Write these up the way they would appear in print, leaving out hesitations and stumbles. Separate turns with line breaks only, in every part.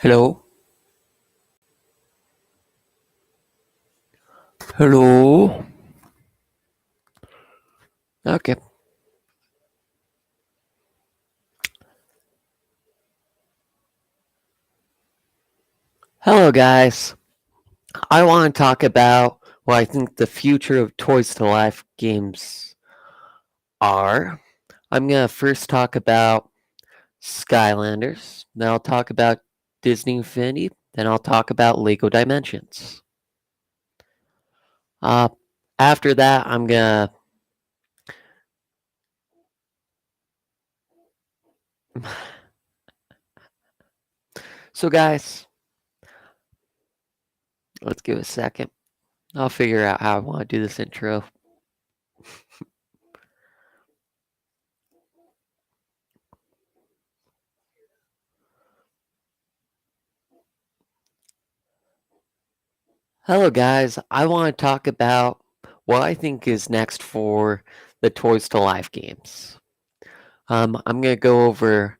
Hello? Hello? Okay. Hello, guys. I want to talk about what I think the future of Toys to Life games are. I'm going to first talk about Skylanders, then I'll talk about Disney Infinity, then I'll talk about Lego Dimensions. Uh, After that, I'm going to. So, guys, let's give it a second. I'll figure out how I want to do this intro. Hello, guys. I want to talk about what I think is next for the Toys to Life games. I'm going to go over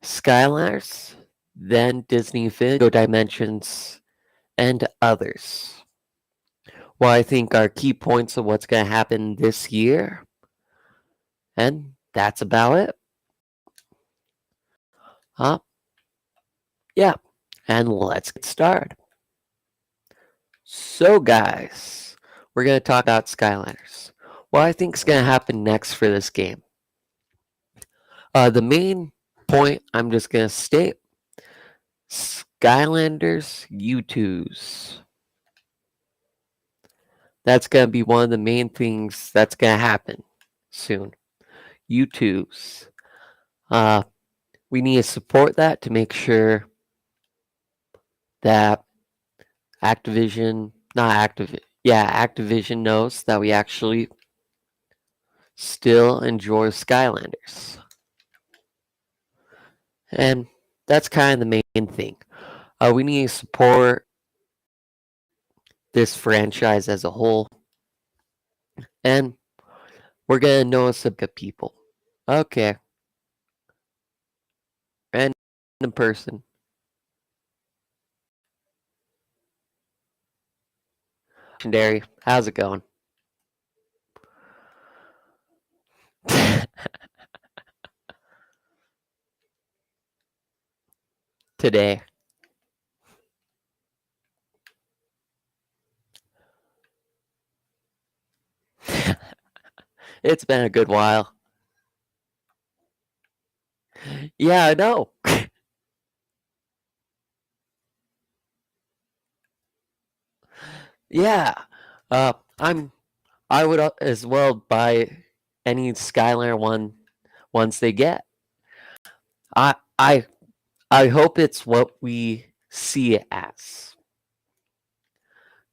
Skylanders, then Disney Infinity, Go Dimensions, and others. What I think are key points of what's going to happen this year. And that's about it. Uh, yeah. And let's get started. So, guys, we're going to talk about Skylanders. What I think is going to happen next for this game. The main point I'm just going to state Skylanders U2s. That's going to be one of the main things that's going to happen soon. U2s. We need to support that to make sure that Activision knows that we actually still enjoy Skylanders. And that's kind of the main thing. We need to support this franchise as a whole. And we're going to notice a bit of people. Okay. Random person. Legendary. How's it going? Today. It's been a good while. Yeah, I know. Yeah. Uh, I'm. I would as well buy any Skylander one once they get. I I I hope it's what we see it as.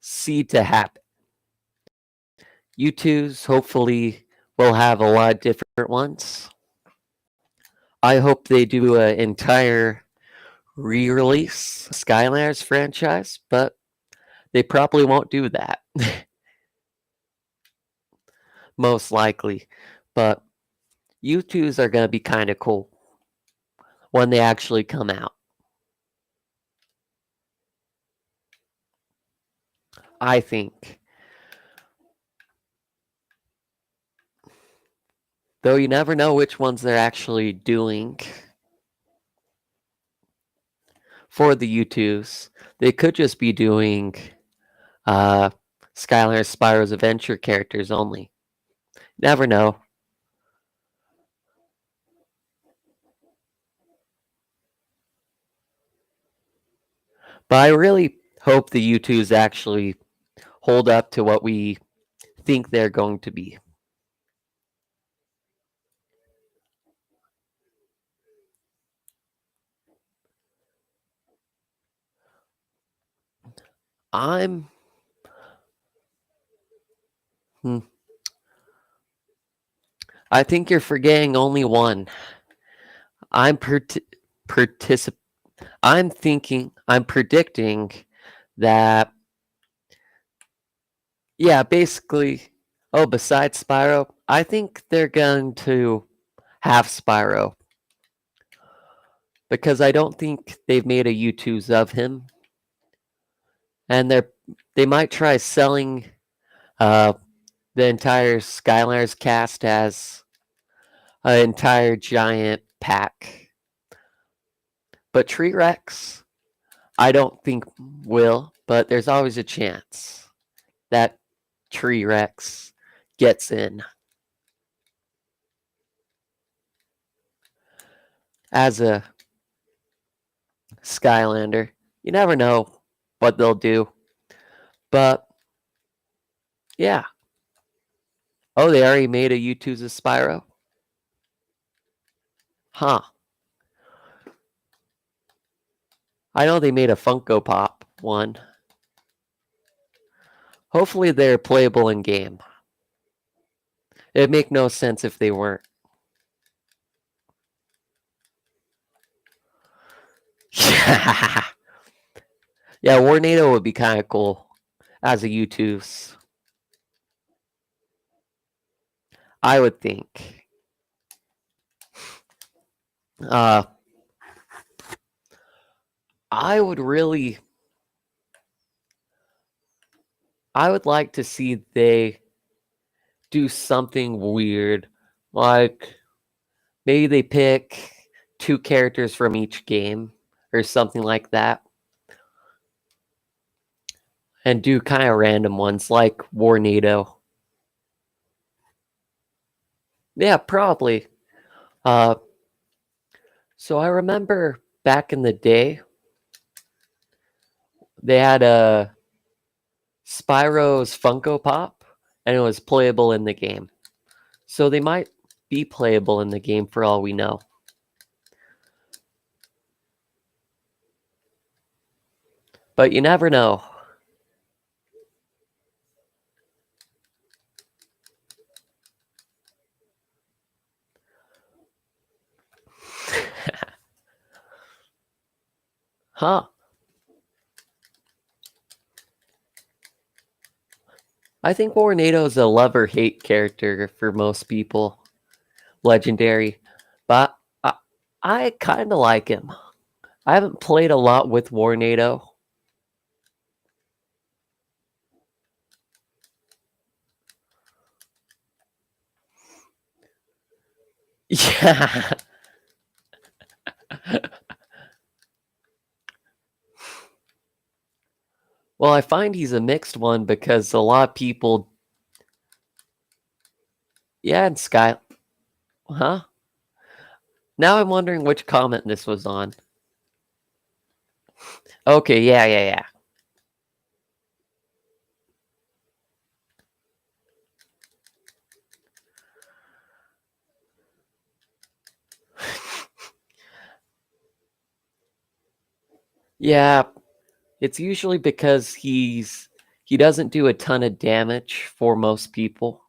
See to happen. U2s hopefully will have a lot of different ones. I hope they do an entire re-release Skylanders franchise, but they probably won't do that. Most likely. But U2s are going to be kind of cool when they actually come out. I think. Though you never know which ones they're actually doing for the U2s. They could just be doing uh, Skylar Spyro's Adventure characters only. Never know. But I really hope the U2s actually hold up to what we think they're going to be. I'm. Hmm, I think you're forgetting only one. I'm particip- I'm predicting that. Yeah, basically. Oh, besides Spyro, I think they're going to have Spyro. because I don't think they've made a U2s of him, and they might try selling uh, the entire Skylanders cast as an entire giant pack. But Tree Rex, I don't think will, but there's always a chance that Tree Rex gets in as a Skylander. You never know what they'll do. But yeah. Oh, they already made a U2's of Spyro? Huh. I know they made a Funko Pop one. Hopefully they're playable in game. It'd make no sense if they weren't. Yeah, Warnado would be kind of cool as a U2's. I would think. Uh, I would really. I would like to see they do something weird, like maybe they pick 2 characters from each game or something like that, and do kind of random ones like Warnado. Yeah, probably. Uh, so I remember back in the day, they had a Spyro's Funko Pop, and it was playable in the game. So they might be playable in the game for all we know. But you never know. Huh. I think Warnado's a love or hate character for most people. Legendary. But I kind of like him. I haven't played a lot with Warnado. Yeah. Well, I find he's a mixed one because a lot of people. Yeah, and Sky. Huh? Now I'm wondering which comment this was on. Okay, yeah. Yeah, it's usually because he doesn't do a ton of damage for most people.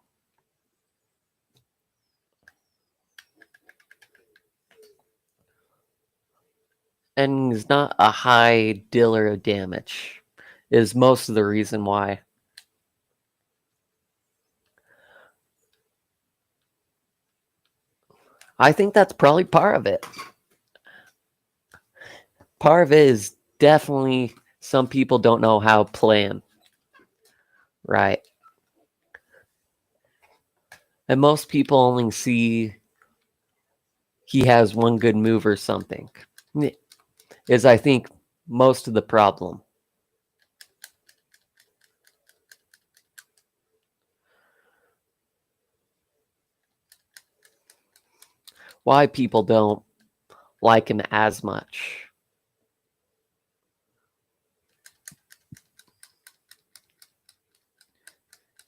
And he's not a high dealer of damage, is most of the reason why. I think that's probably part of it. Part of it is definitely some people don't know how to play him. Right. And most people only see he has one good move or something. Is I think most of the problem. Why people don't like him as much.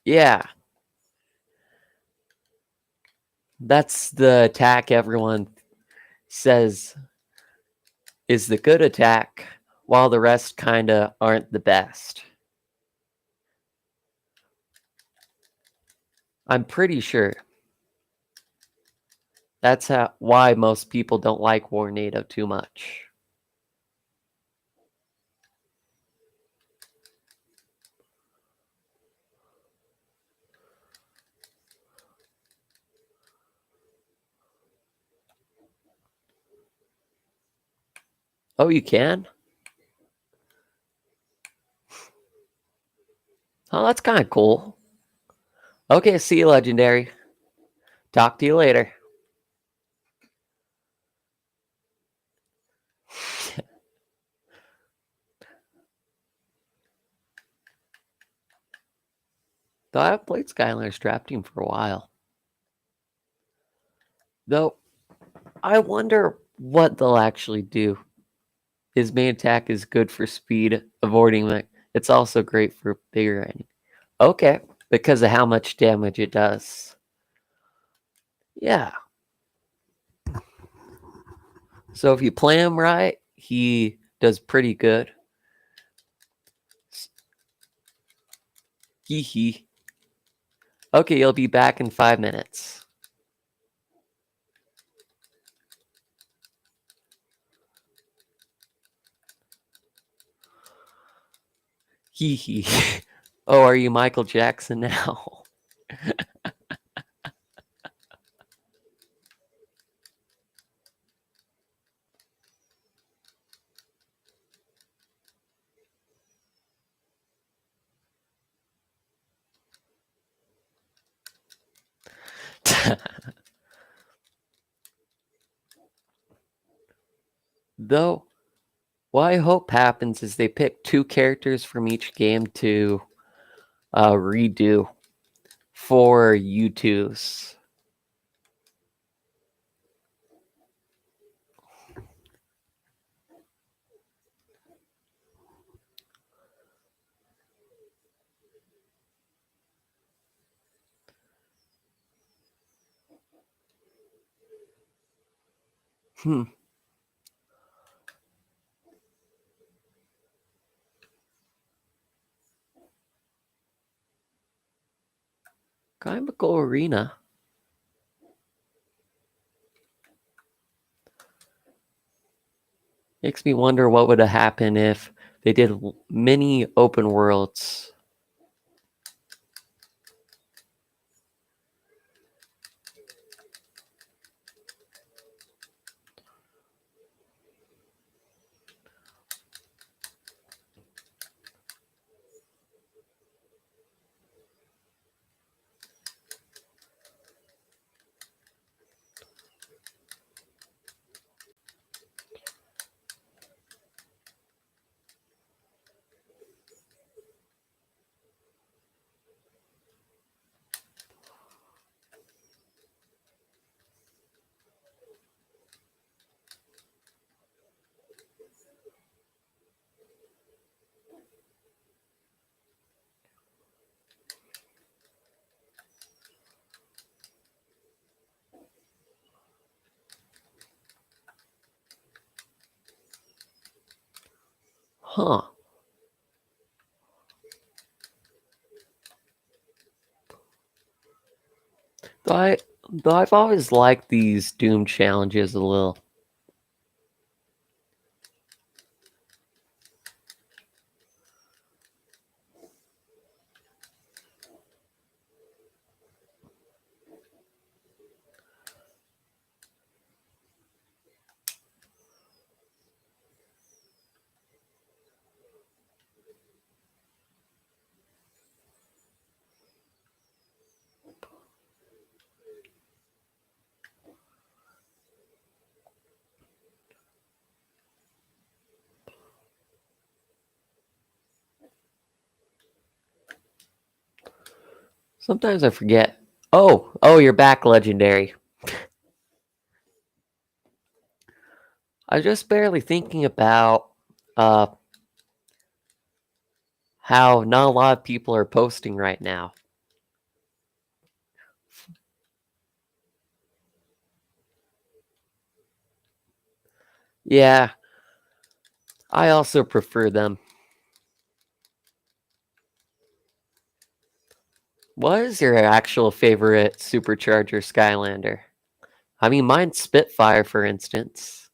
Yeah. That's the attack everyone says is the good attack, while the rest kinda aren't the best. I'm pretty sure that's why most people don't like Warnado too much. Oh, you can? Oh, that's kind of cool. Okay, see you, Legendary. Talk to you later. Though I've played Skylanders Trap Team for a while. Though, I wonder what they'll actually do. His main attack is good for speed, avoiding it. It's also great for bigger enemies. Okay, because of how much damage it does. Yeah. So if you play him right, he does pretty good. Hee hee. Okay, you'll be back in 5 minutes. Hee hee. Oh, are you Michael Jackson now? Though, what I hope happens is they pick 2 characters from each game to redo for U2s. Hmm. Chemical Arena. Makes me wonder what would have happened if they did mini open worlds. Huh. Though, though I've always liked these Doom challenges a little. Sometimes I forget. Oh, you're back, Legendary. I was just barely thinking about uh, how not a lot of people are posting right now. Yeah, I also prefer them. What is your actual favorite supercharger Skylander? I mean, mine's Spitfire, for instance.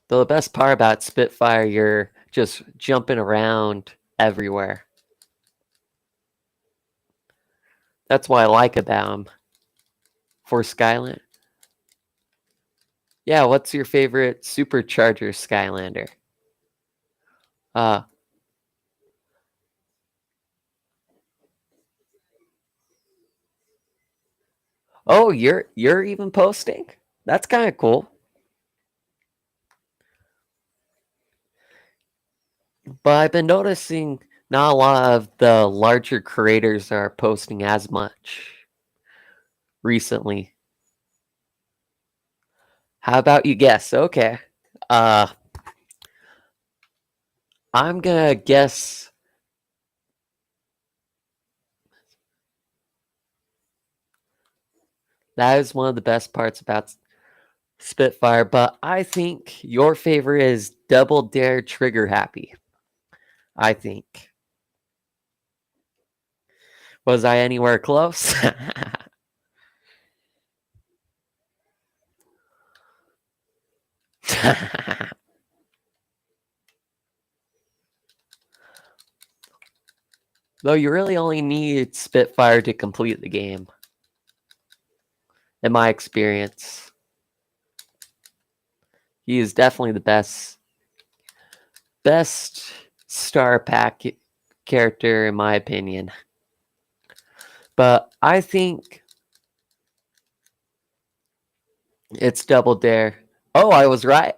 Though the best part about Spitfire, you're just jumping around everywhere. That's what I like about him. For Skyland. Yeah, what's your favorite supercharger Skylander? Uh oh, you're even posting? That's kind of cool. But I've been noticing not a lot of the larger creators are posting as much recently. How about you guess? Okay. Uh I'm gonna guess that is one of the best parts about Spitfire, but I think your favorite is Double Dare Trigger Happy. I think. Was I anywhere close? Though you really only need Spitfire to complete the game, in my experience. He is definitely the best star pack character in my opinion. But I think it's Double Dare. Oh, I was right.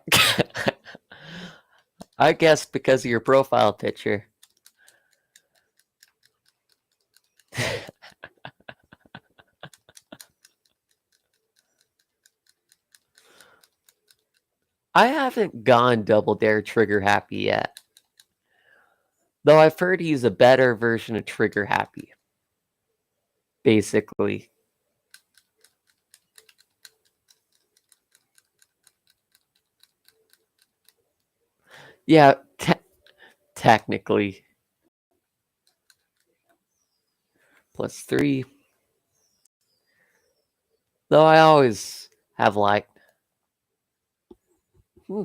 I guessed because of your profile picture. I haven't gone Double Dare Trigger Happy yet. Though I've heard he's a better version of Trigger Happy. Basically. Yeah, technically. +3. Though I always have liked. Hmm,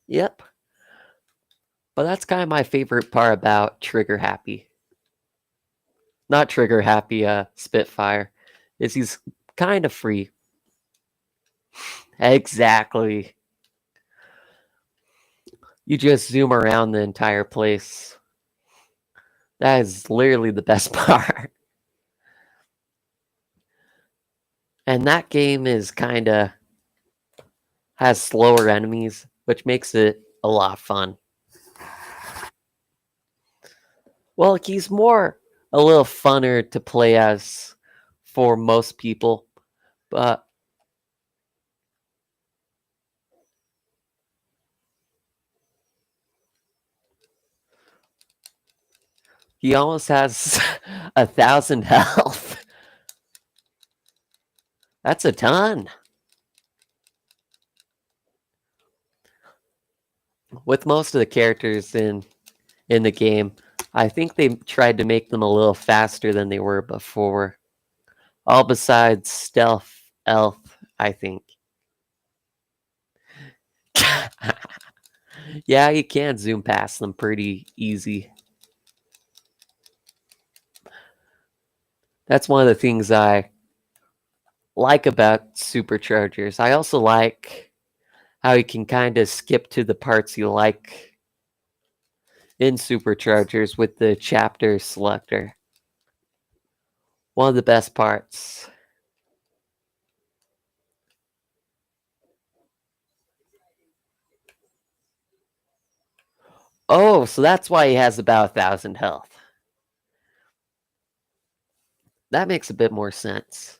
yep. But that's kind of my favorite part about Trigger Happy. Not Trigger Happy, Spitfire. Is he's kind of free. Exactly. You just zoom around the entire place. That is literally the best part. And that game is kind of has slower enemies, which makes it a lot of fun. Well, he's more a little funner to play as for most people, but he almost has 1,000 health. That's a ton. With most of the characters in the game, I think they tried to make them a little faster than they were before. All besides Stealth Elf, I think. Yeah, you can zoom past them pretty easy. That's one of the things I like about superchargers. I also like how you can kind of skip to the parts you like in superchargers with the chapter selector. One of the best parts. Oh, so that's why he has about 1,000 health. That makes a bit more sense.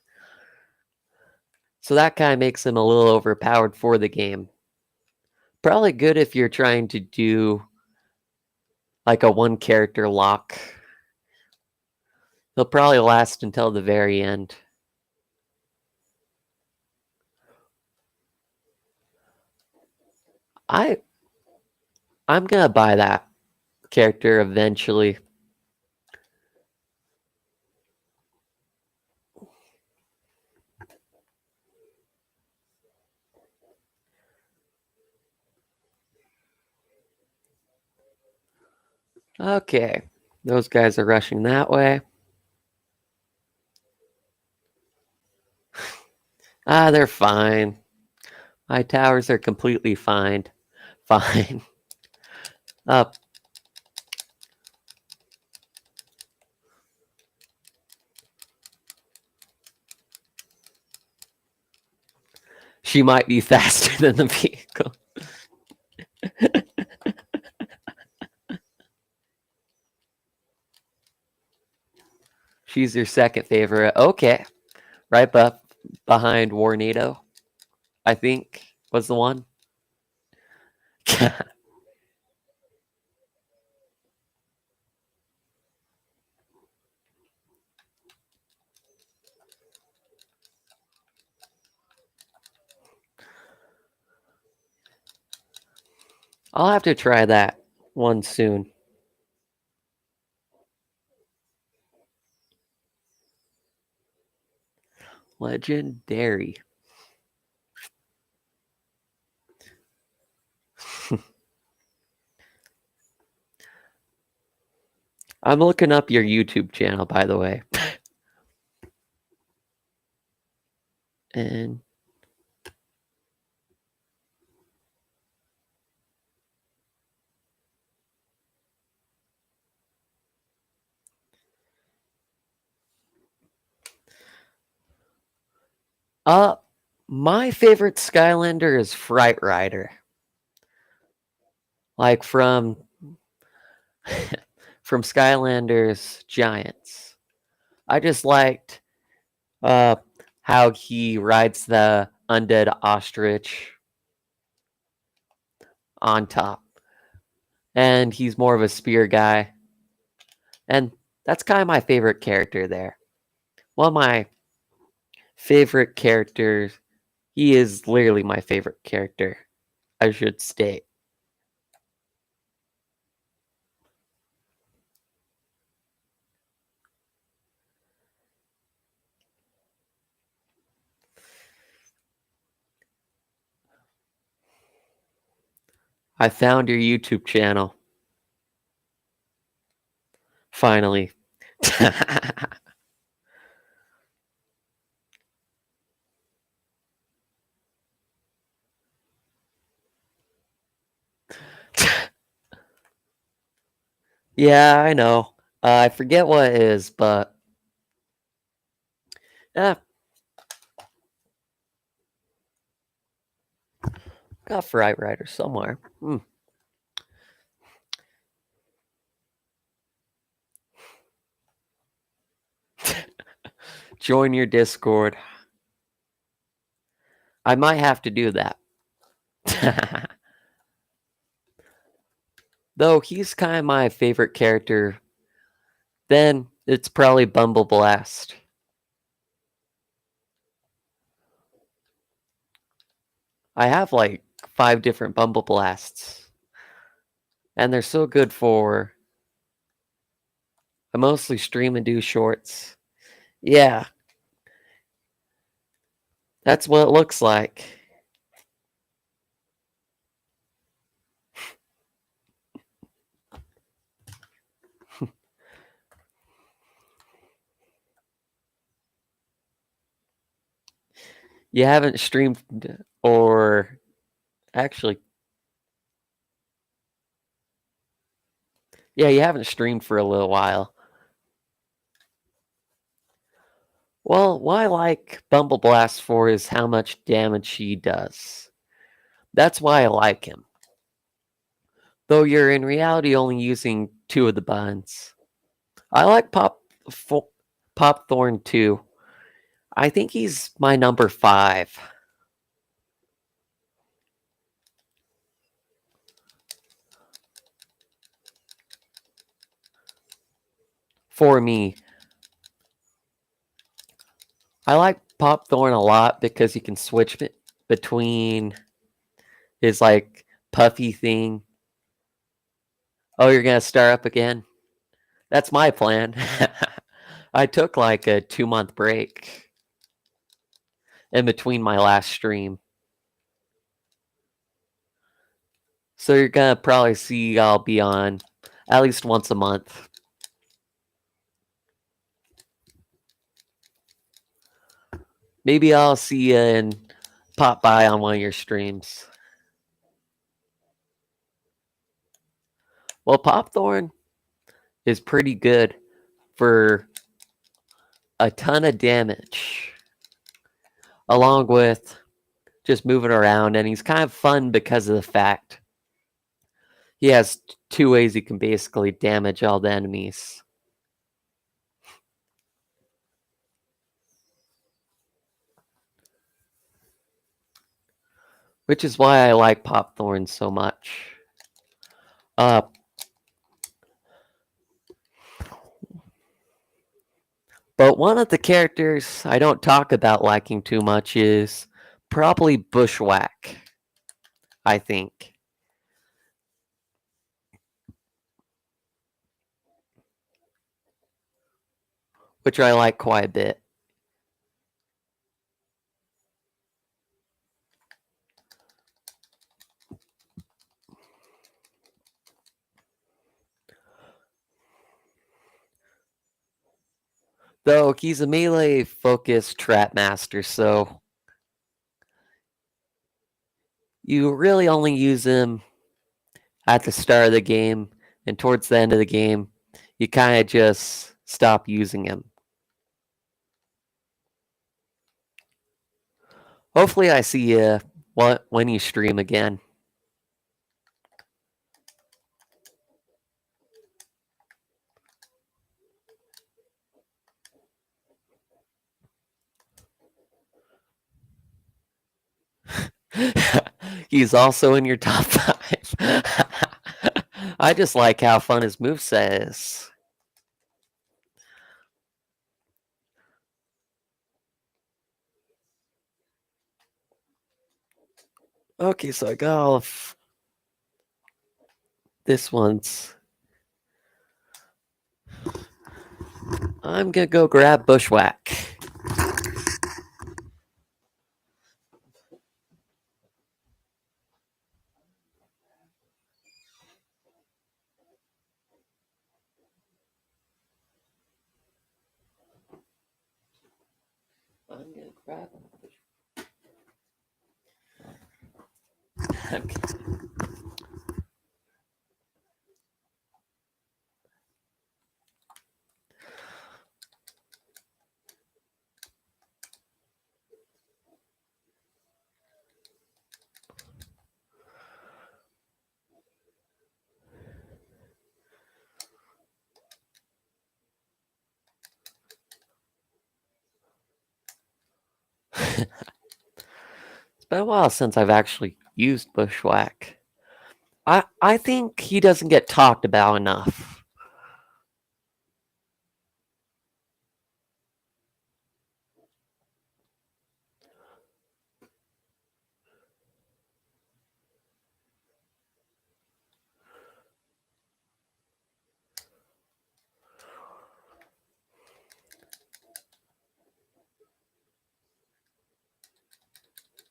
So that kind of makes him a little overpowered for the game. Probably good if you're trying to do like a one character lock. He'll probably last until the very end. I I'm gonna buy that character eventually. Okay. Those guys are rushing that way. Ah, they're fine. My towers are completely fine. Fine. Up. She might be faster than the vehicle. She's your second favorite. Okay. Right up behind Warnado, I think was the one. I'll have to try that one soon. Legendary. I'm looking up your YouTube channel, by the way. And uh my favorite Skylander is Fright Rider. Like from Skylanders Giants. I just liked uh how he rides the undead ostrich on top. And he's more of a spear guy. And that's kind of my favorite character there. One of my favorite characters. He is literally my favorite character, I should state. I found your YouTube channel. Finally. Yeah, I know. I forget what it is, but yeah, got Fright Rider somewhere. Join your Discord. I might have to do that. Though he's kind of my favorite character, then it's probably Bumble Blast. I have like 5 different Bumble Blasts, and they're so good for. I mostly stream and do shorts. Yeah, that's what it looks like. You haven't streamed, or actually, yeah, you haven't streamed for a little while. Well, what I like Bumble Blast for is how much damage he does. That's why I like him. Though you're in reality only using 2 of the buttons. I like Pop Thorn too. I think he's my number 5 for me. I like Pop Thorn a lot because you can switch between his like puffy thing. Oh, you're gonna start up again? That's my plan. I took like a 2-month break in between my last stream. So you're gonna probably see I'll be on at least once a month. Maybe I'll see you and pop by on one of your streams. Well, Popthorn is pretty good for a ton of damage, along with just moving around, and he's kind of fun because of the fact he has two ways he can basically damage all the enemies. Which is why I like Popthorn so much. Uh, but one of the characters I don't talk about liking too much is probably Bushwhack, I think. Which I like quite a bit. Though he's a melee focused trap master, so you really only use him at the start of the game, and towards the end of the game, you kind of just stop using him. Hopefully, I see you when you stream again. He's also in your top 5. I just like how fun his moveset is. Okay, so I got all of this one's. I'm gonna go grab Bushwhack. I'm gonna grab okay. It's been a while since I've actually used Bushwhack. I think he doesn't get talked about enough.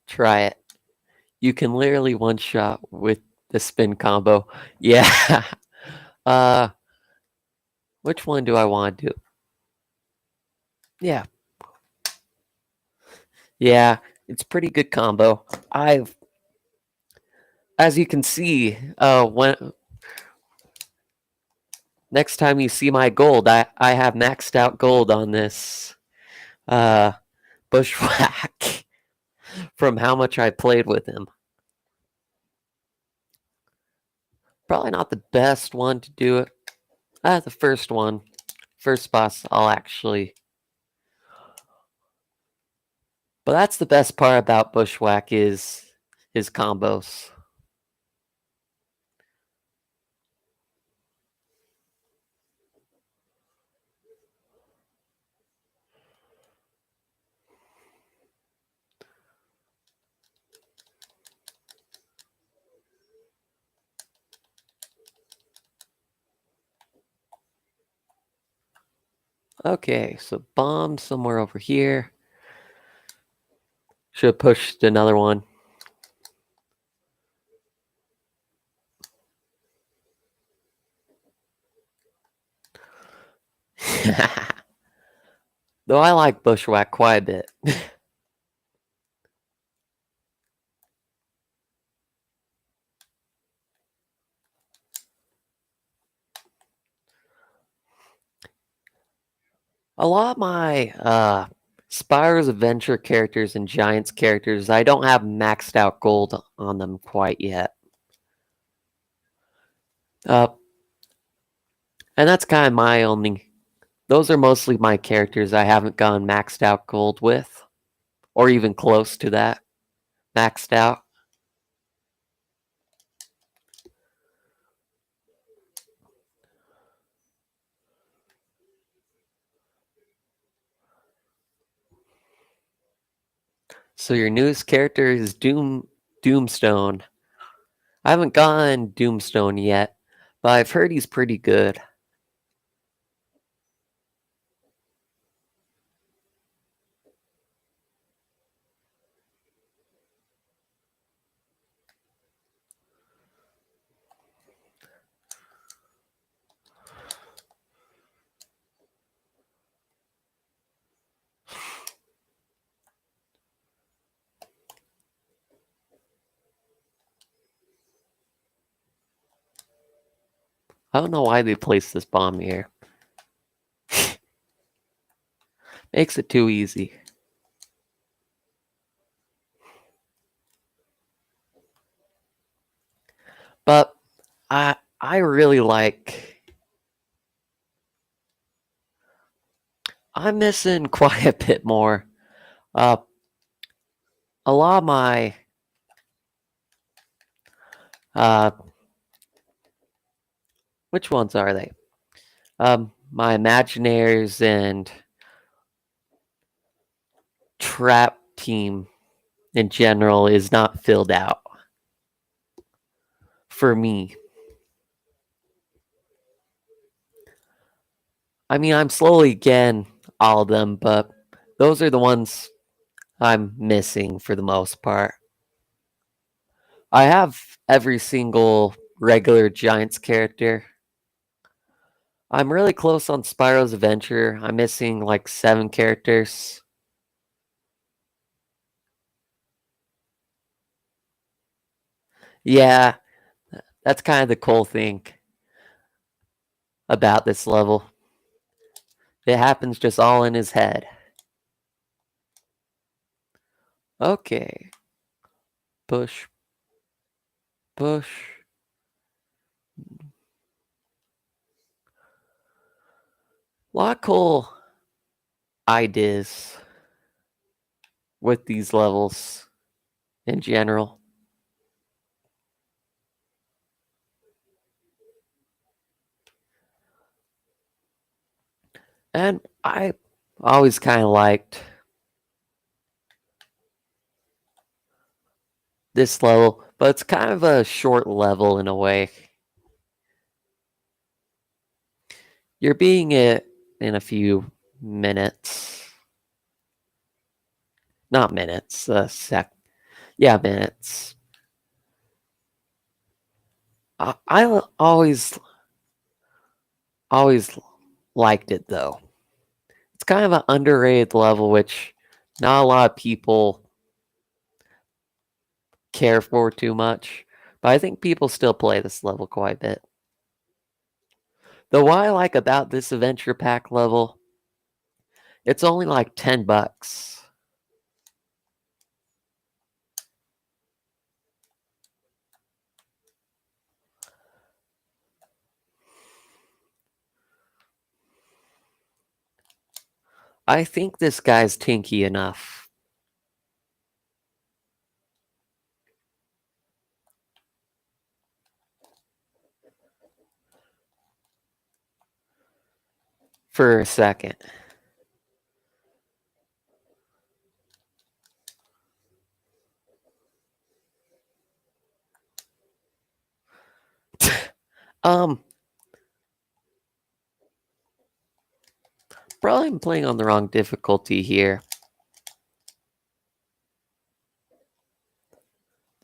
Try it. You can literally one shot with the spin combo. Yeah. uh which one do I want to do? Yeah. Yeah, it's pretty good combo. I've as you can see, when next time you see my gold, I have maxed out gold on this uh Bushwhack from how much I played with him. Probably not the best one to do it. The first one. First boss I'll actually. But that's the best part about Bushwhack is his combos. Okay, so bomb somewhere over here. Should have pushed another one. Though I like Bushwhack quite a bit. A lot of my Spyro's Adventure characters and Giants characters, I don't have maxed out gold on them quite yet. Uh, and that's kind of my only. Those are mostly my characters I haven't gone maxed out gold with, or even close to that maxed out. So your newest character is Doomstone. I haven't gone Doomstone yet, but I've heard he's pretty good. I don't know why they placed this bomb here. Makes it too easy. But I really like. I'm missing quite a bit more. Uh, a lot of my uh, which ones are they? My Imaginaries and Trap team in general is not filled out for me. I mean, I'm slowly getting all of them, but those are the ones I'm missing for the most part. I have every single regular Giants character. I'm really close on Spyro's Adventure. I'm missing like 7 characters. Yeah, that's kind of the cool thing about this level. It happens just all in his head. Okay. Push, push. Lot of cool ideas with these levels in general. And I always kind of liked this level, but it's kind of a short level in a way. You're beating it in a few minutes. Not minutes, yeah, minutes. I always liked it though. It's kind of an underrated level, which not a lot of people care for too much. But I think people still play this level quite a bit. Though what I like about this adventure pack level, it's only like $10. I think this guy's tinky enough. For a second. um, Probably I'm playing on the wrong difficulty here.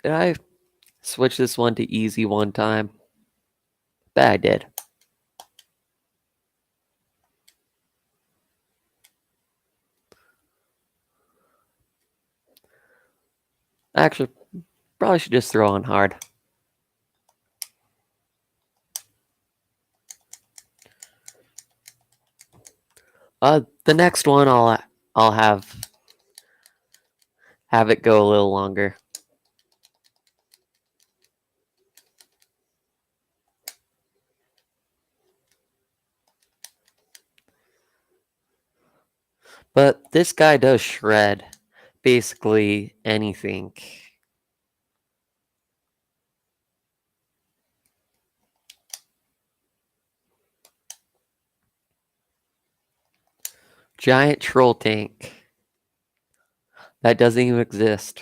Did I switch this one to easy one time? Bet I did. Actually, probably should just throw on hard. The next one I'll have it go a little longer. But this guy does shred basically anything. Giant troll tank. That doesn't even exist.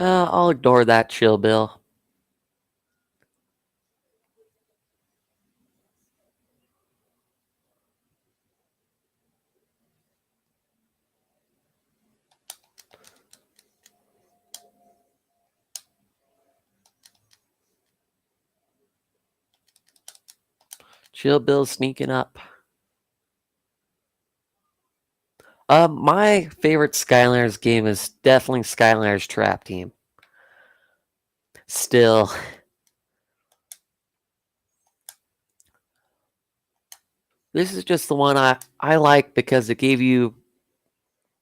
I'll ignore that chill bill. Chill bill sneaking up. My favorite Skylanders game is definitely Skylanders Trap Team. Still, this is just the one I like because it gave you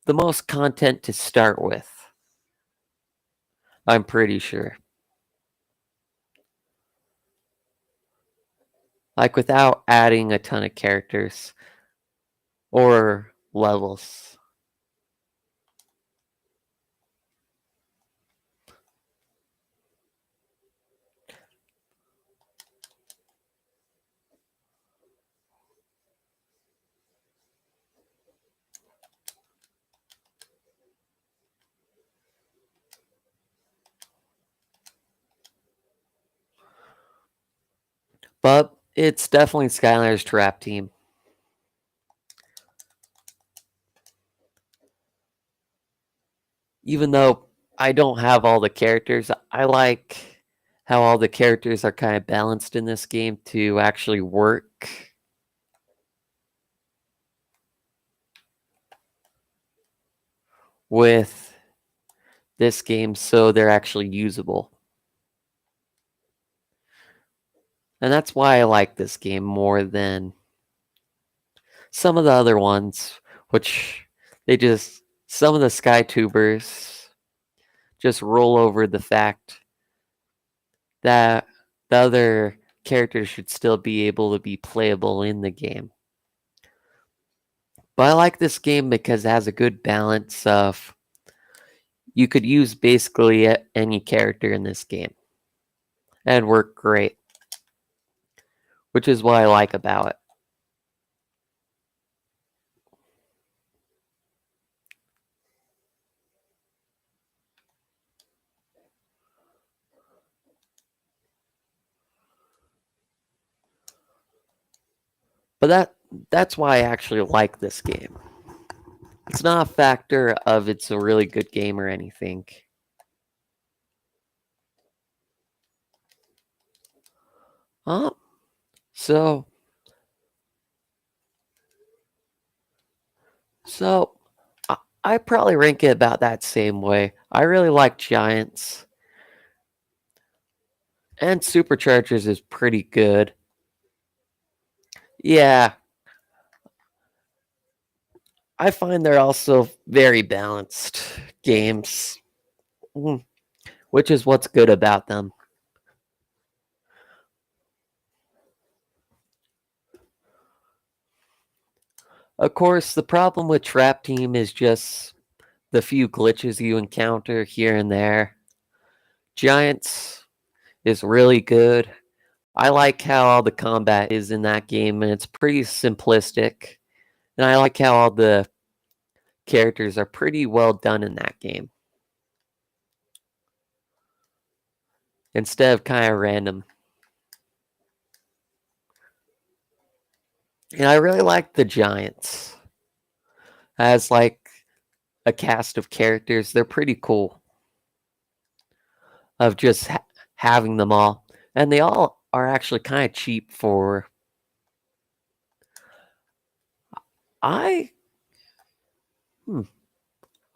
the most content to start with. I'm pretty sure. Like without adding a ton of characters or levels. But it's definitely Skylanders Trap Team. Even though I don't have all the characters, I like how all the characters are kind of balanced in this game to actually work. With this game, so they're actually usable. And that's why I like this game more than some of the other ones, which some of the SkyTubers just roll over the fact that the other characters should still be able to be playable in the game. But I like this game because it has a good balance of you could use basically any character in this game and work great, which is what I like about it. But that's why I actually like this game. It's not a factor of it's a really good game or anything. Oh, so so I probably rank it about that same way. I really like Giants, and Superchargers is pretty good. Yeah, I find they're also very balanced games, which is what's good about them. Of course, the problem with Trap Team is just the few glitches you encounter here and there. Giants is really good. I like how all the combat is in that game, and it's pretty simplistic. And I like how all the characters are pretty well done in that game, instead of kind of random. And I really like the Giants. as like a cast of characters. They're pretty cool of just having them all. And they all are actually kind of cheap for I hmm,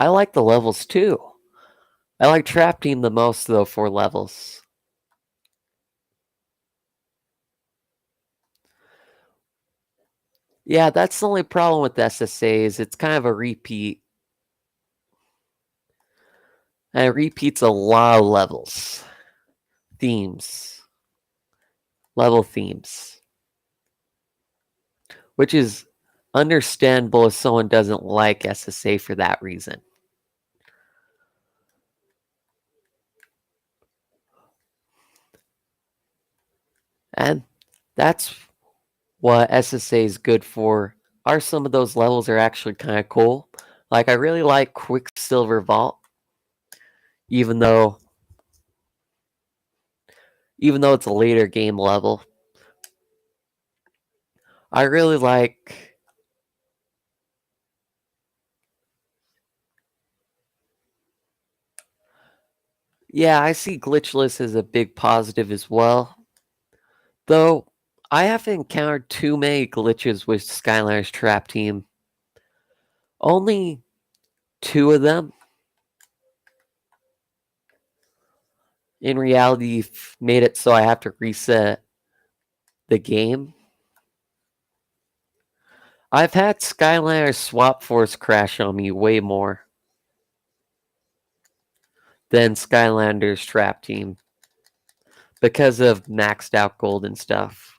I like the levels too. I like Trap Team the most though for levels. Yeah, that's the only problem with SSAs. It's kind of a repeat. And it repeats a lot of levels. Themes. Level themes. Which is understandable if someone doesn't like SSA for that reason. And that's what SSA is good for. Are some of those levels are actually kind of cool. Like I really like Quicksilver Vault, even though it's a later game level. I really like yeah, I see glitchless as a big positive as well. Though I haven't encountered too many glitches with Skylar's Trap Team. Only 2 of them in reality made it so I have to reset the game. I've had Skylar's Swap Force crash on me way more than Skylander's Trap Team because of maxed out gold and stuff.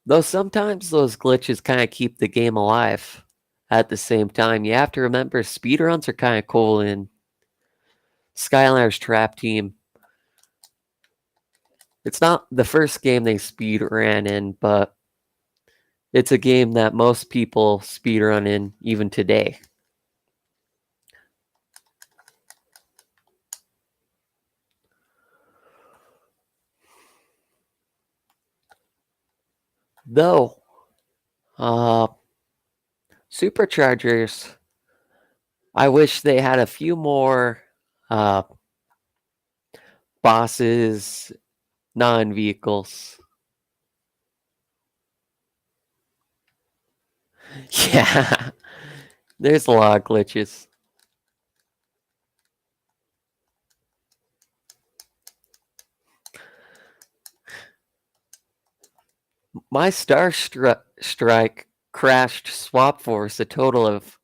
Though sometimes those glitches kind of keep the game alive at the same time. You have to remember speedruns are kind of cool in Skylander's Trap Team. It's not the first game they speed ran in, but it's a game that most people speedrun in even today. Though, uh, superchargers, I wish they had a few more uh, bosses, non-vehicles. Yeah, there's a lot of glitches. My Strike crashed Swap Force a total of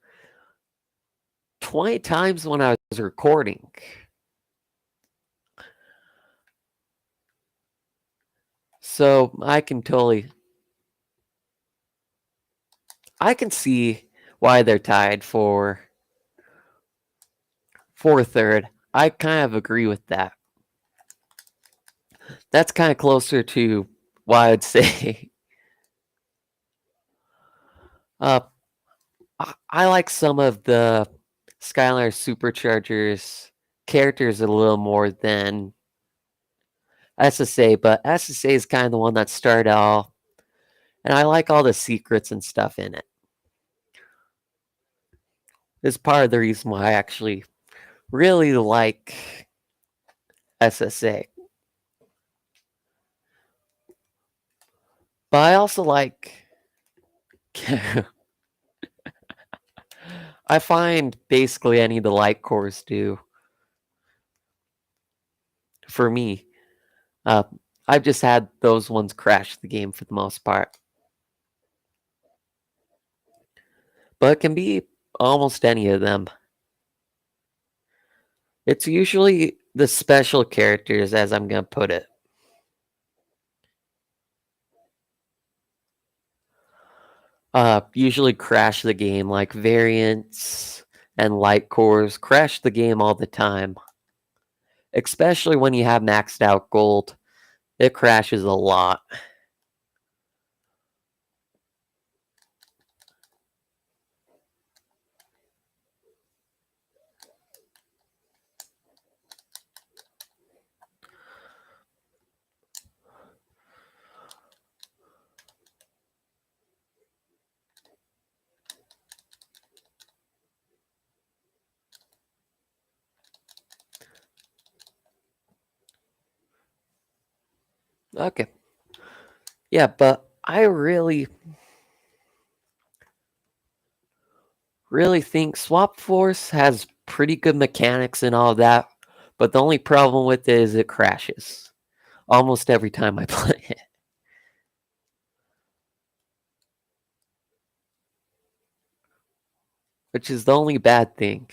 20 times when I was recording. So I can see why they're tied for third. I kind of agree with that. That's kind of closer to what I'd say. Uh, I like some of the Skylar Superchargers characters a little more than SSA, but SSA is kind of the one that started off, and I like all the secrets and stuff in it. It's part of the reason why I actually really like SSA. But I also like I find basically any of the light cores do for me. Uh, I've just had those ones crash the game for the most part. But it can be almost any of them. It's usually the special characters, as I'm going to put it. Usually crash the game, like variants and light cores crash the game all the time. Especially when you have maxed out gold. It crashes a lot. Okay. Yeah, but I really think Swap Force has pretty good mechanics and all that, but the only problem with it is it crashes almost every time I play it, which is the only bad thing.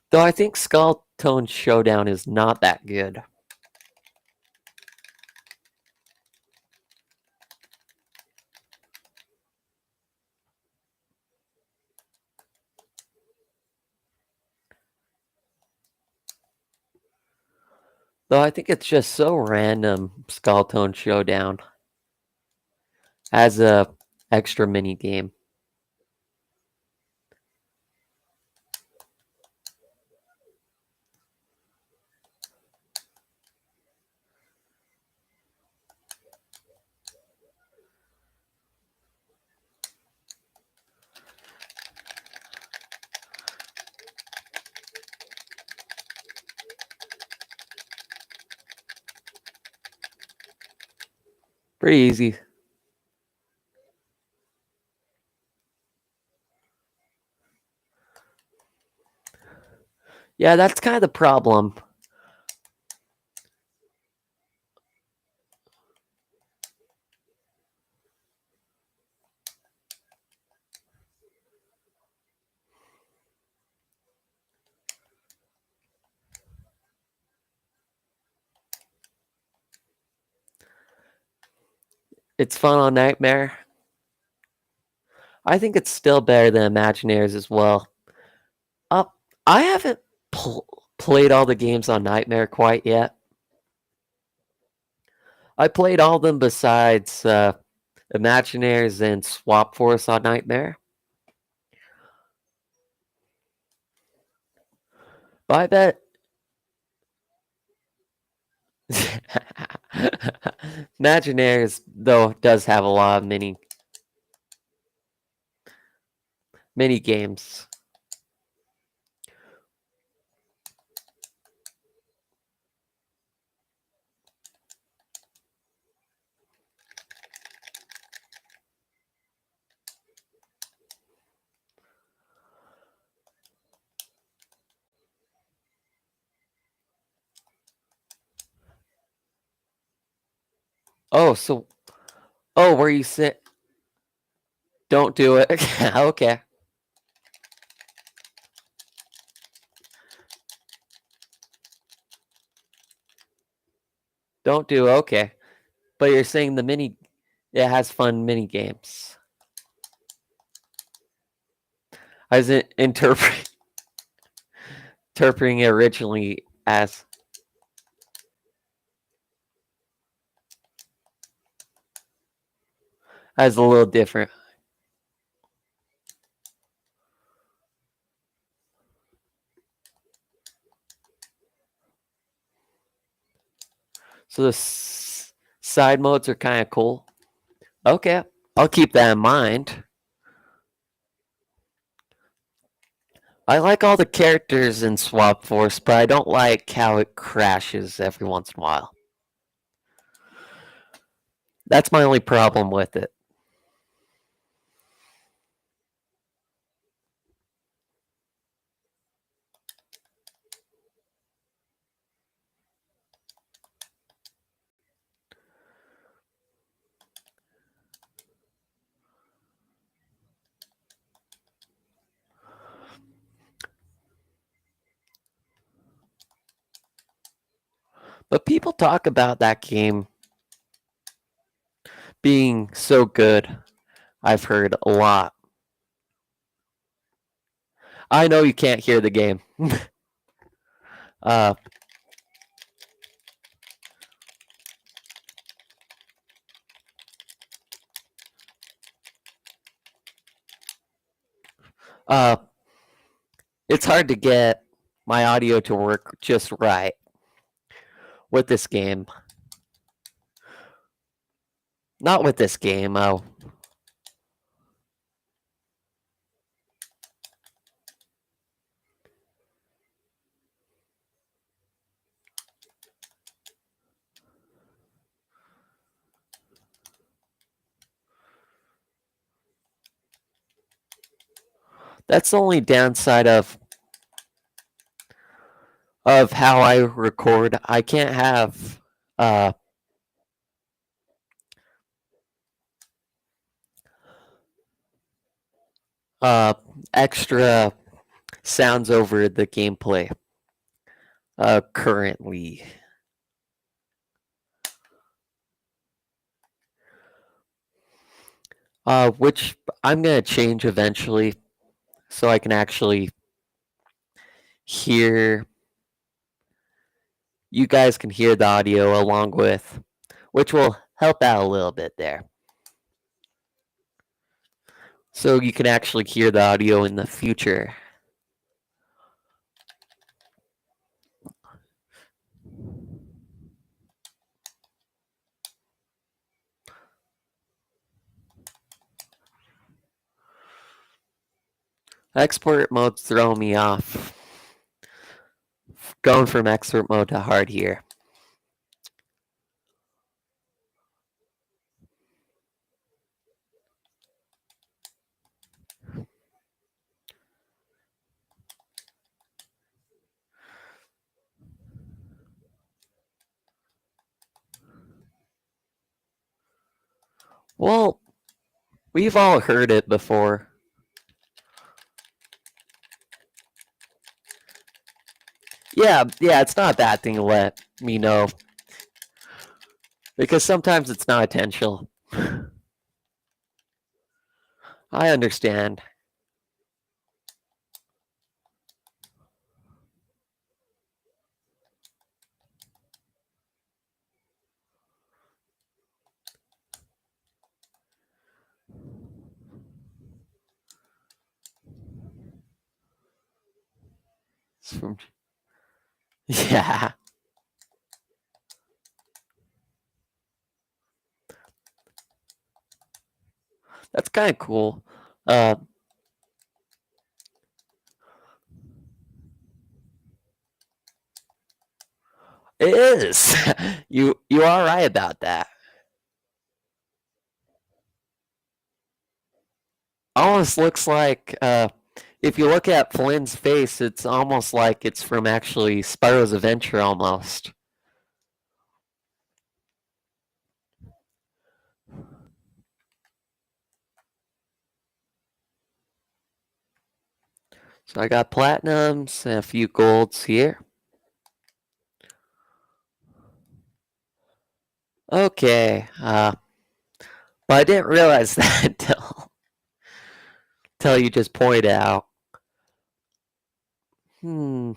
Though I think Skull Tone Showdown is not that good. Though I think it's just so random, Skull Tone Showdown as a extra mini game. Pretty easy. Yeah, that's kind of the problem. It's fun on Nightmare. I think it's still better than Imaginaries as well. Uh, I haven't played all the games on Nightmare quite yet. I played all of them besides Imaginaries and Swap Force on Nightmare. But I bet Imaginaries though does have a lot of mini games. Oh, so where you sit? Don't do it. Okay, don't do it. Okay, but you're saying it has fun mini games. I was interpreting it originally as a little different. So the side modes are kind of cool. Okay, I'll keep that in mind. I like all the characters in Swap Force, but I don't like how it crashes every once in a while. That's my only problem with it. But people talk about that game being so good. I've heard a lot. I know you can't hear the game. uh, uh, it's hard to get my audio to work just right with this game. Not with this game. Oh, that's the only downside of how I record. I can't have uh uh extra sounds over the gameplay currently. Which I'm gonna change eventually so I can actually hear you guys can hear the audio along with, which will help out a little bit there. So you can actually hear the audio in the future. Export mode's throwing me off. Going from expert mode to hard here. Well, we've all heard it before. Yeah, it's not a bad thing to let me know. Because sometimes it's not intentional. I understand. Yeah, that's kind of cool. Uh, it is. You are right about that. Almost looks like if you look at Flynn's face, it's almost like it's from actually Spyro's Adventure almost. So I got platinums and a few golds here. Okay, but I didn't realize that until you just pointed out. Hmm.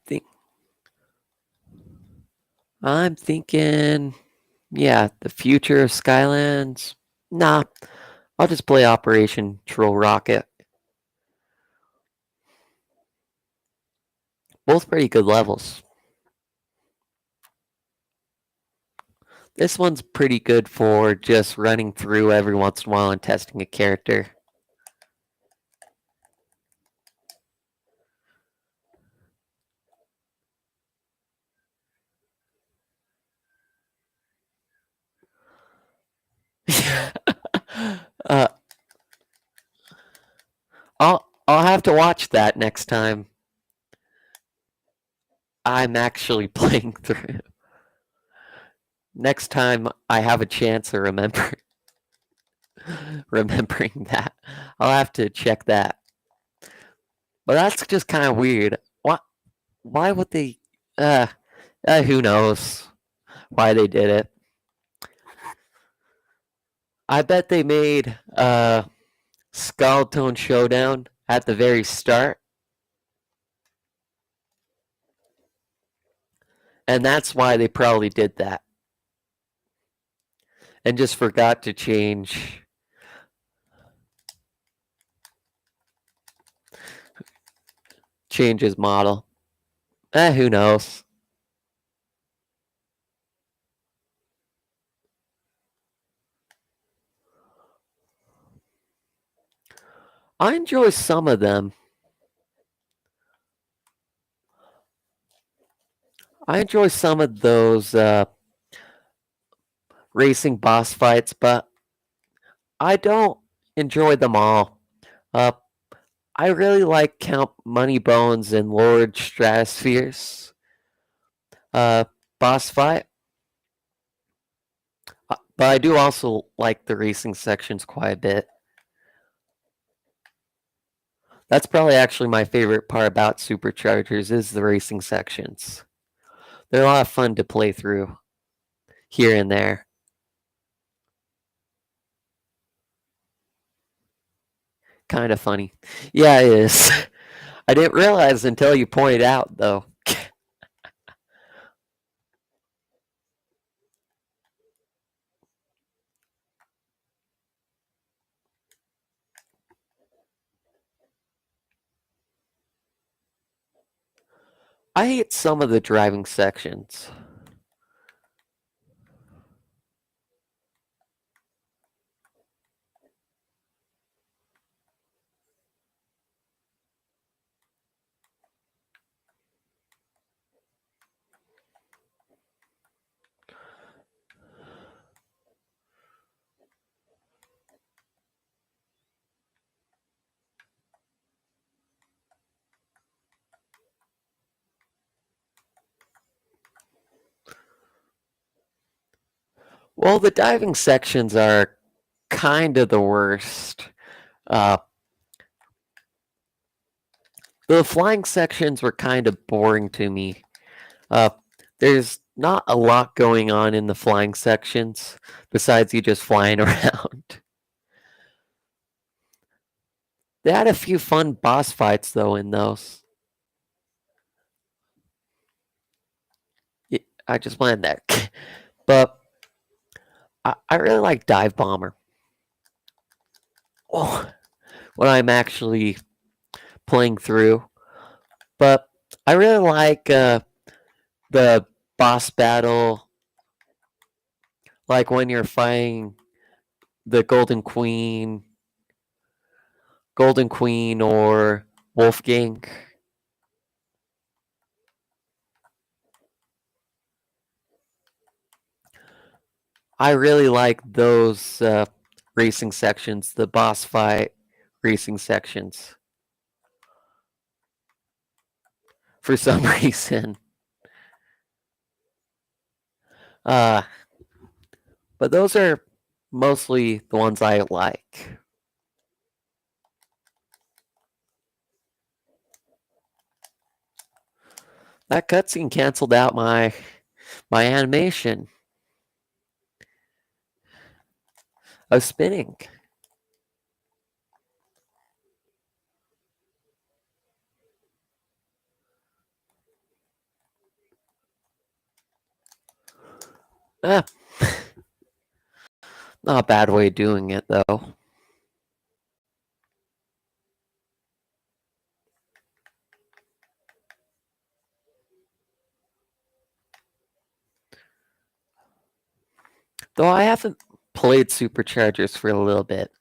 Think I'm thinking, yeah, the future of Skylands. Nah, I'll just play Operation Troll Rocket. Both pretty good levels. This one's pretty good for just running through every once in a while and testing a character. uh, I'll have to watch that next time I'm actually playing through. Next time I have a chance of remembering that, I'll have to check that. But that's just kind of weird. What? Why would they? Who knows why they did it? I bet they made Skulltone Showdown at the very start, and that's why they probably did that, and just forgot to change. change his model. Who knows? I enjoy some of them. I enjoy some of those racing boss fights, but I don't enjoy them all. Uh, I really like Count Moneybones and Lord Stratosphere's uh, boss fight, but I do also like the racing sections quite a bit. That's probably actually my favorite part about Superchargers is the racing sections. They're a lot of fun to play through here and there. Kind of funny. Yeah, it is. I didn't realize until you pointed out, though. I hate some of the driving sections. Well, the diving sections are kind of the worst. Uh, the flying sections were kind of boring to me. Uh, there's not a lot going on in the flying sections besides you just flying around. They had a few fun boss fights though in those. I just wanted that, but I really like Dive Bomber. Oh, when I'm actually playing through, but I really like the boss battle, like when you're fighting the Golden Queen or Wolfgang. I really like those racing sections, the boss fight racing sections, for some reason. Uh, but those are mostly the ones I like. That cutscene canceled out my animation of spinning. Ah, not a bad way of doing it though. Though I haven't played Superchargers for a little bit.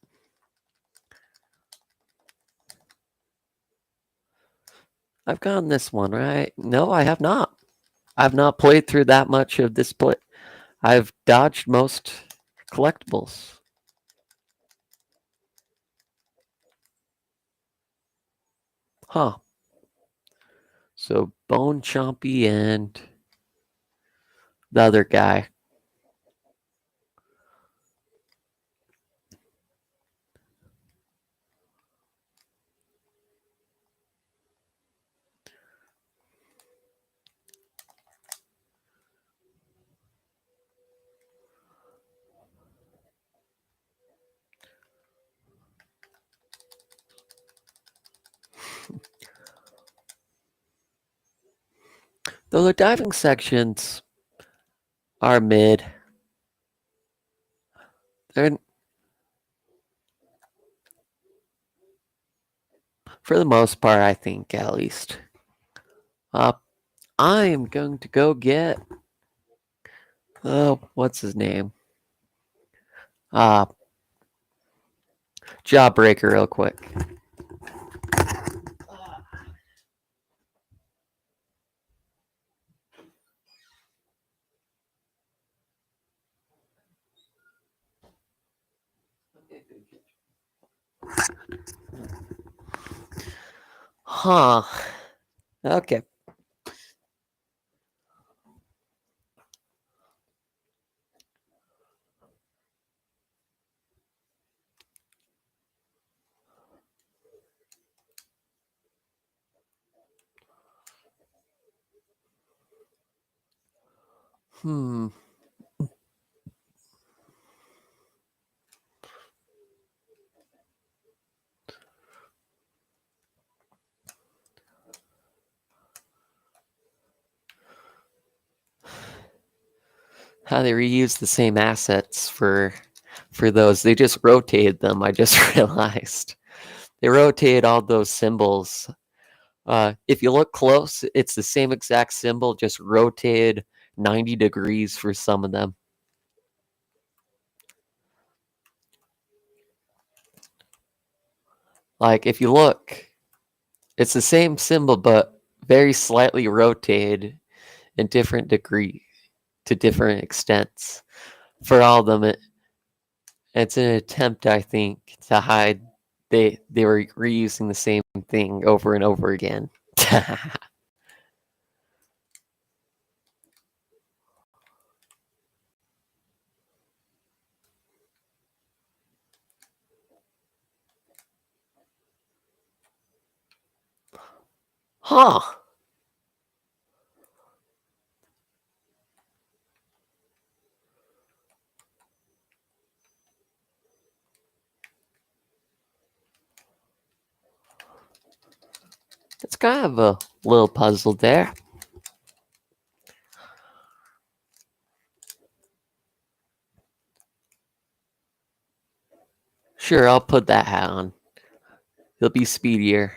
I've gotten this one, right? No, I have not. I've not played through that much of this play. I've dodged most collectibles. Huh. So Bone Chompy and the other guy. Though the diving sections are mid. They're, for the most part, I think, at least. Uh, I am going to go get. Oh, what's his name? Uh, Jawbreaker, real quick. Huh. Okay. Hmm. How they reuse the same assets for those. They just rotated them. I just realized they rotated all those symbols. If you look close, it's the same exact symbol, just rotated 90 degrees for some of them. Like if you look, it's the same symbol but very slightly rotated in different degree to different extents for all of them. It's an attempt, I think, to hide they were reusing the same thing over and over again. Huh. It's kind of a little puzzle there. Sure, I'll put that hat on. He'll be speedier.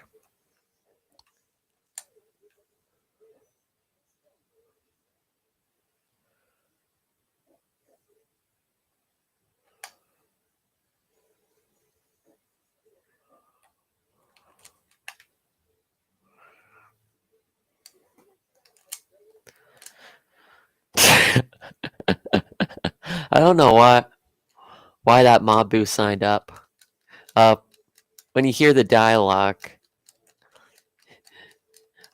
I don't know why that Mabu signed up. Uh, when you hear the dialogue,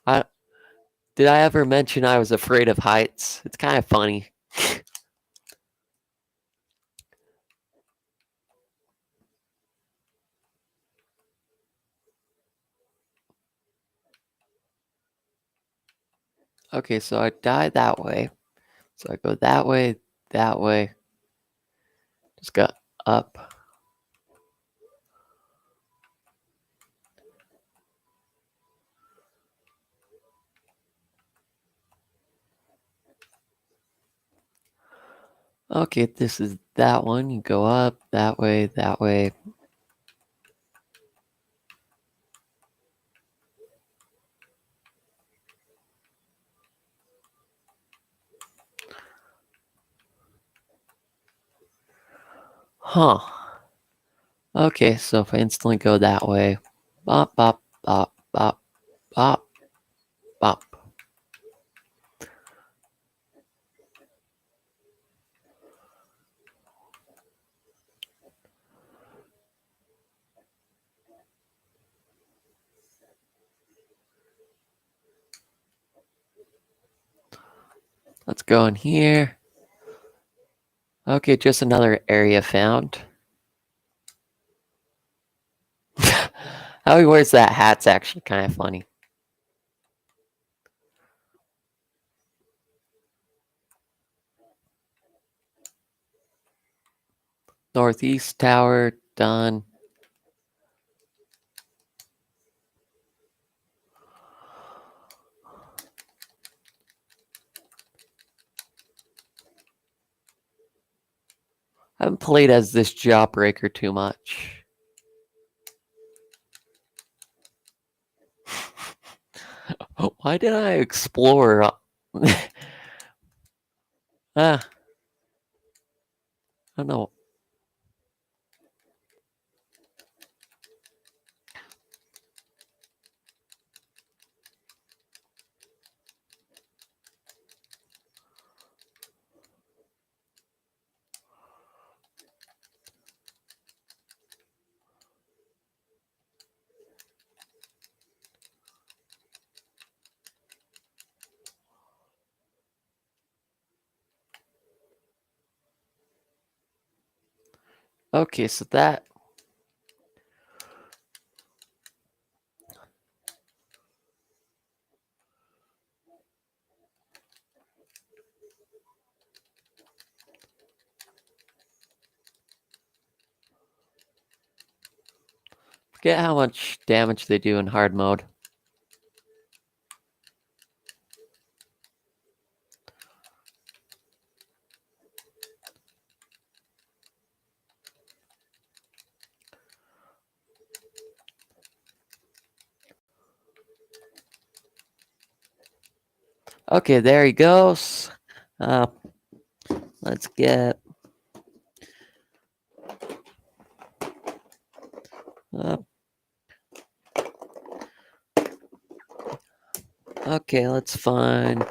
I did I ever mention I was afraid of heights? It's kind of funny. Okay, so I die that way. So I go that way, that way. Just go up. Okay, this is that one. You go up that way, that way. Huh. Okay, so if I instantly go that way, bop, bop, bop, bop, bop, bop. Let's go in here. Okay, just another area found. How he wears that hat's actually kind of funny. Northeast Tower, done. I haven't played as this Jawbreaker too much. Why did I explore? I don't know. Okay, so that. Forget how much damage they do in hard mode. Okay, there he goes. Uh, let's get. Uh, okay, let's find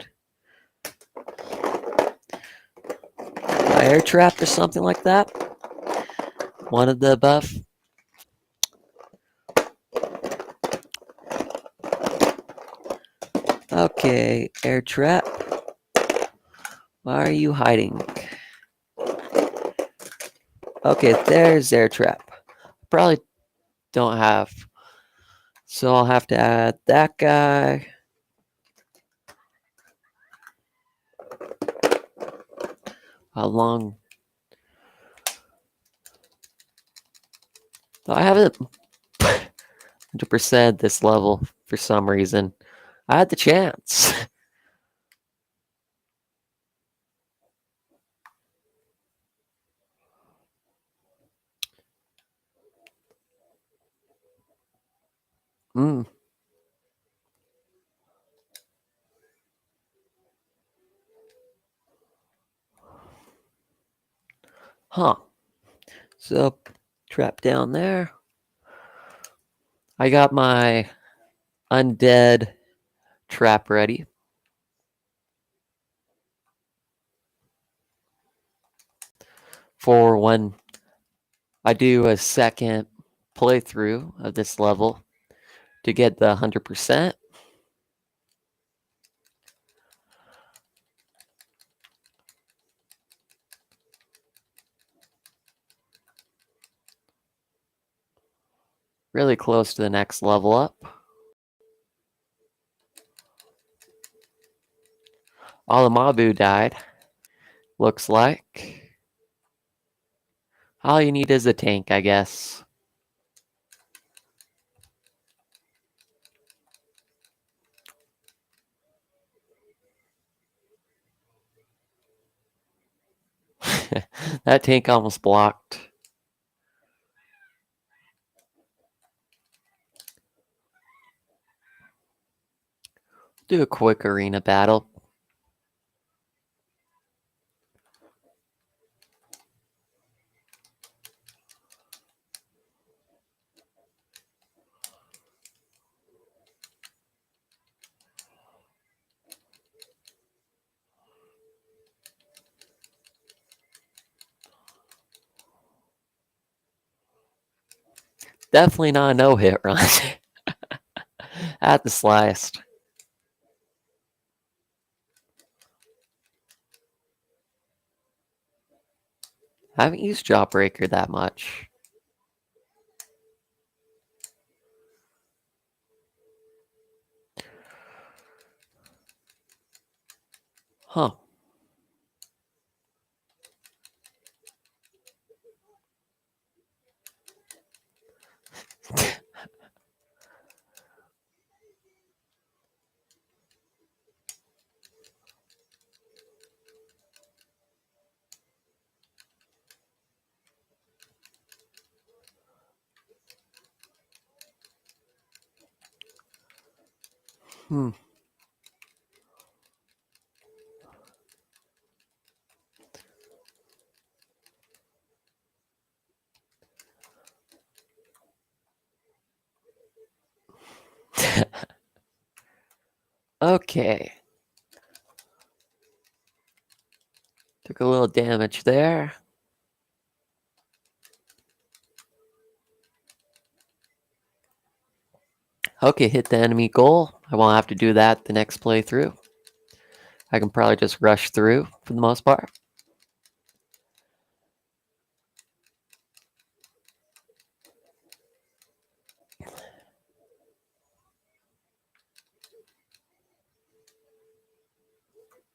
a air trap or something like that. One of the above. Okay, air trap. Why are you hiding? Okay, there's air trap. Probably don't have. So I'll have to add that guy. How long? I haven't 100% this level for some reason. I had the chance. Hmm. Huh. So, trap down there. I got my undead trap ready. For when I do a second playthrough of this level to get the 100%. Really close to the next level up. All the Mabu died. Looks like. All you need is a tank, I guess. That tank almost blocked. Do a quick arena battle. Definitely not a no-hit run. At the sliced. I haven't used Jawbreaker that much. Huh. Hmm. Okay. Took a little damage there. Okay, hit the enemy goal. I won't have to do that the next playthrough. I can probably just rush through for the most part.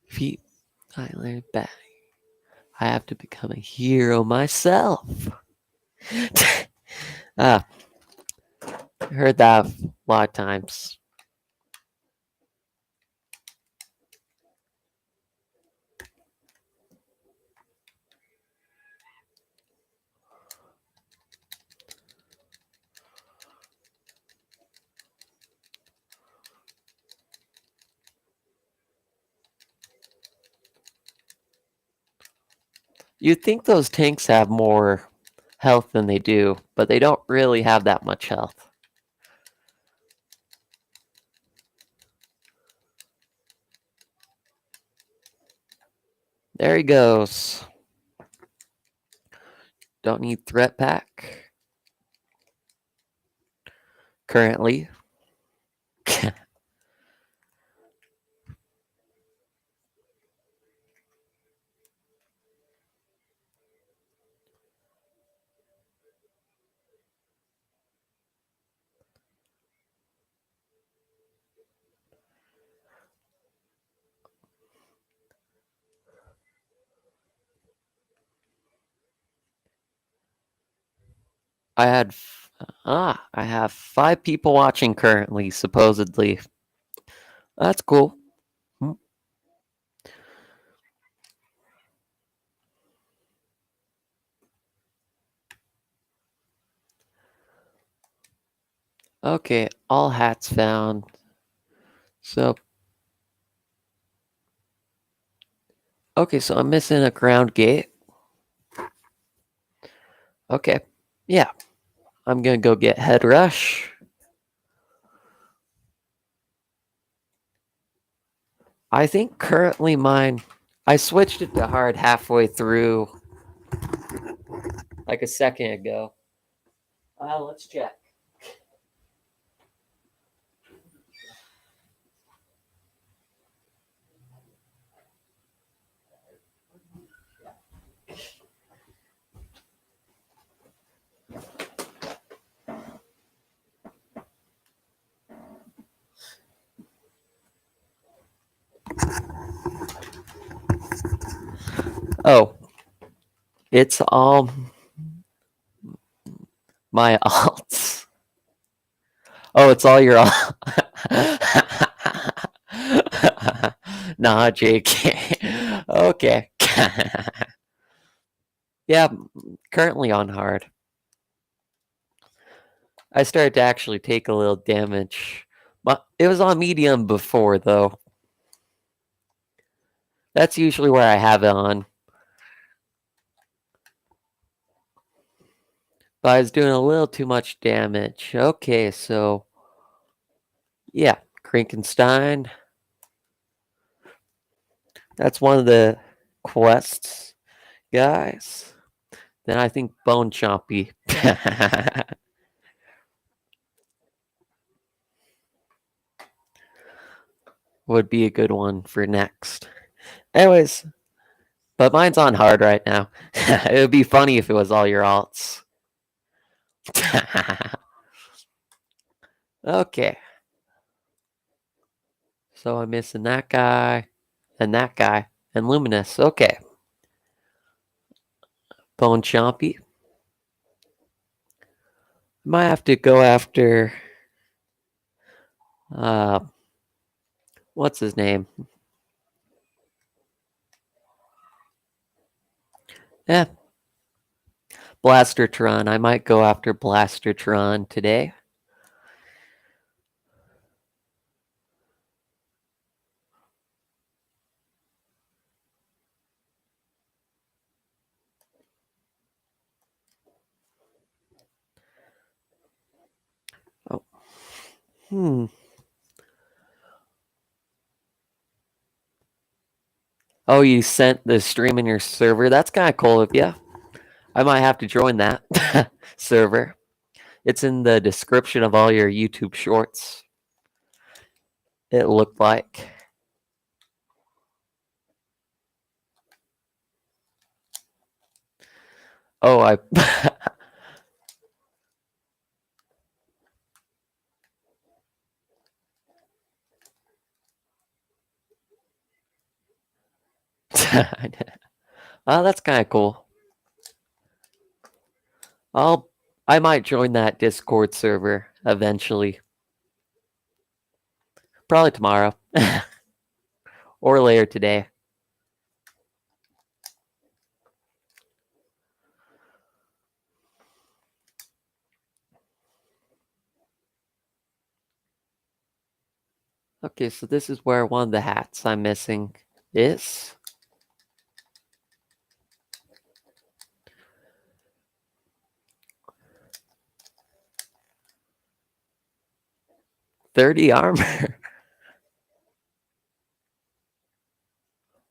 Feet, I learned back. I have to become a hero myself. Ah, I heard that a lot of times. You'd think those tanks have more health than they do, but they don't really have that much health. There he goes. Don't need threat pack. Currently. I have 5 people watching currently, supposedly. That's cool. Hmm. Okay, all hats found. So, okay, so I'm missing a ground gate. Okay, yeah, I'm gonna go get head rush. I think currently I switched it to hard halfway through, like a second ago. Let's check. Oh, it's all my alts. Oh, it's all your alt. Nah, JK. Okay. Yeah, currently on hard. I started to actually take a little damage. But it was on medium before, though. That's usually where I have it on. But I was doing a little too much damage. Okay, so yeah, Krinkenstein. That's one of the quests, guys. Then I think Bone Chompy would be a good one for next. Anyways, but mine's on hard right now. It would be funny if it was all your alts. Okay, so I'm missing that guy, and Luminous. Okay, Bone Chompy. Might have to go after. Uh, what's his name? Yeah, Blastertron. I might go after Blastertron today. Oh. Hmm. Oh, you sent the stream in your server? That's kind of cool of you. I might have to join that server. It's in the description of all your YouTube shorts. It looked like. Oh, I. Oh, that's kind of cool. I'll. I might join that Discord server eventually. Probably tomorrow or later today. Okay, so this is where one of the hats I'm missing is. 30 armor.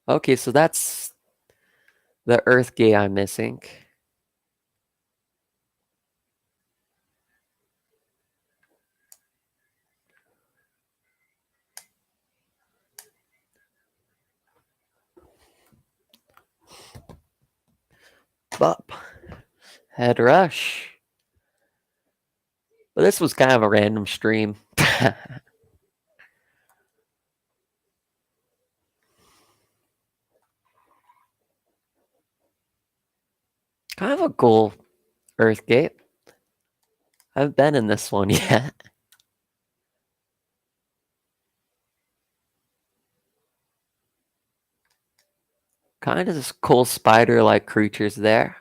Okay, so that's the Earth gate I'm missing. Bup. Head rush. But this was kind of a random stream. Kind of a cool Earth gate. I haven't been in this one yet. Kind of this cool spider-like creatures there.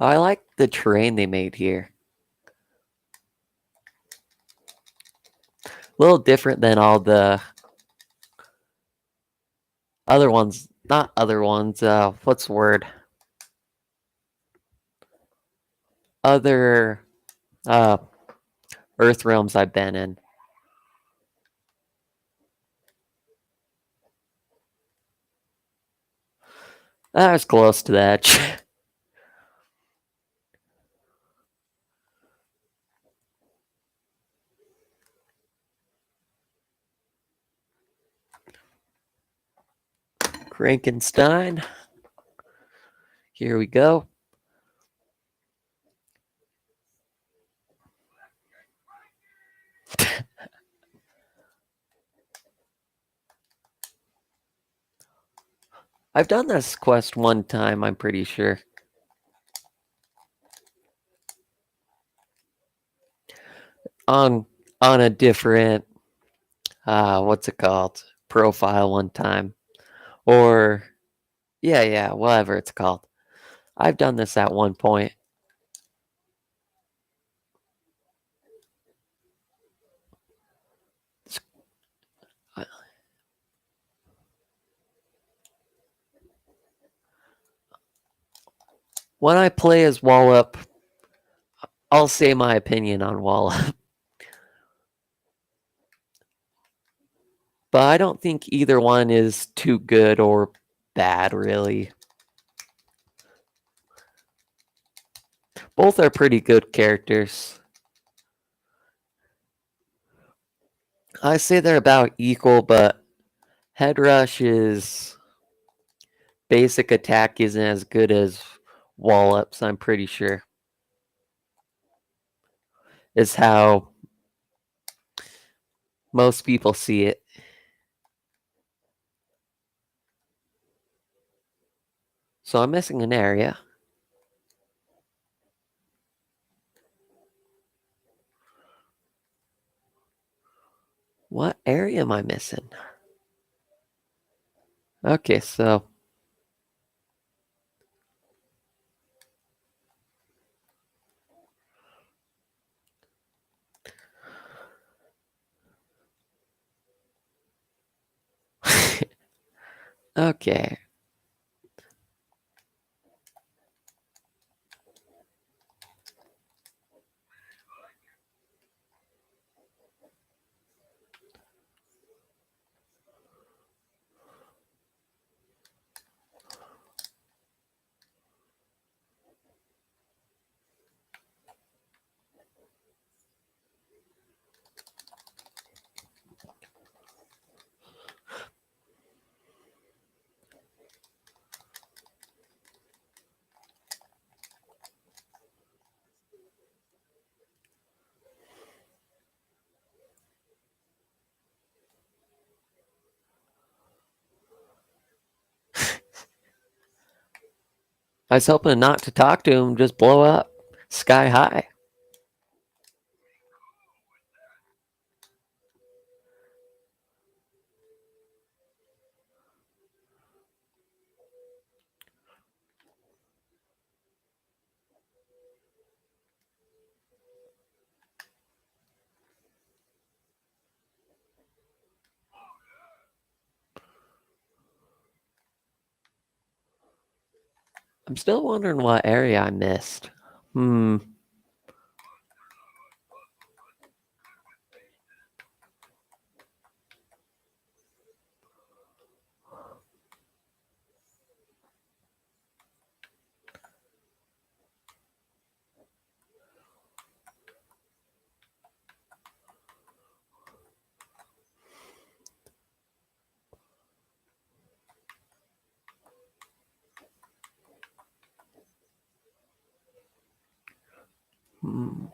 I like the terrain they made here. A little different than all the other ones. Not other ones. What's the word? Other uh, Earth realms I've been in. I was close to that. Frankenstein. Here we go. I've done this quest one time, I'm pretty sure. On a different what's it called? Profile one time. Or yeah, whatever it's called. I've done this at one point. When I play as Wallop, I'll say my opinion on Wallop. But I don't think either one is too good or bad, really. Both are pretty good characters. I say they're about equal, but Head Rush's basic attack isn't as good as Wallop's, I'm pretty sure. Is how most people see it. So I'm missing an area. What area am I missing? Okay, so Okay. I was hoping not to talk to him, just blow up sky high. I'm still wondering what area I missed. Hmm. Hmm.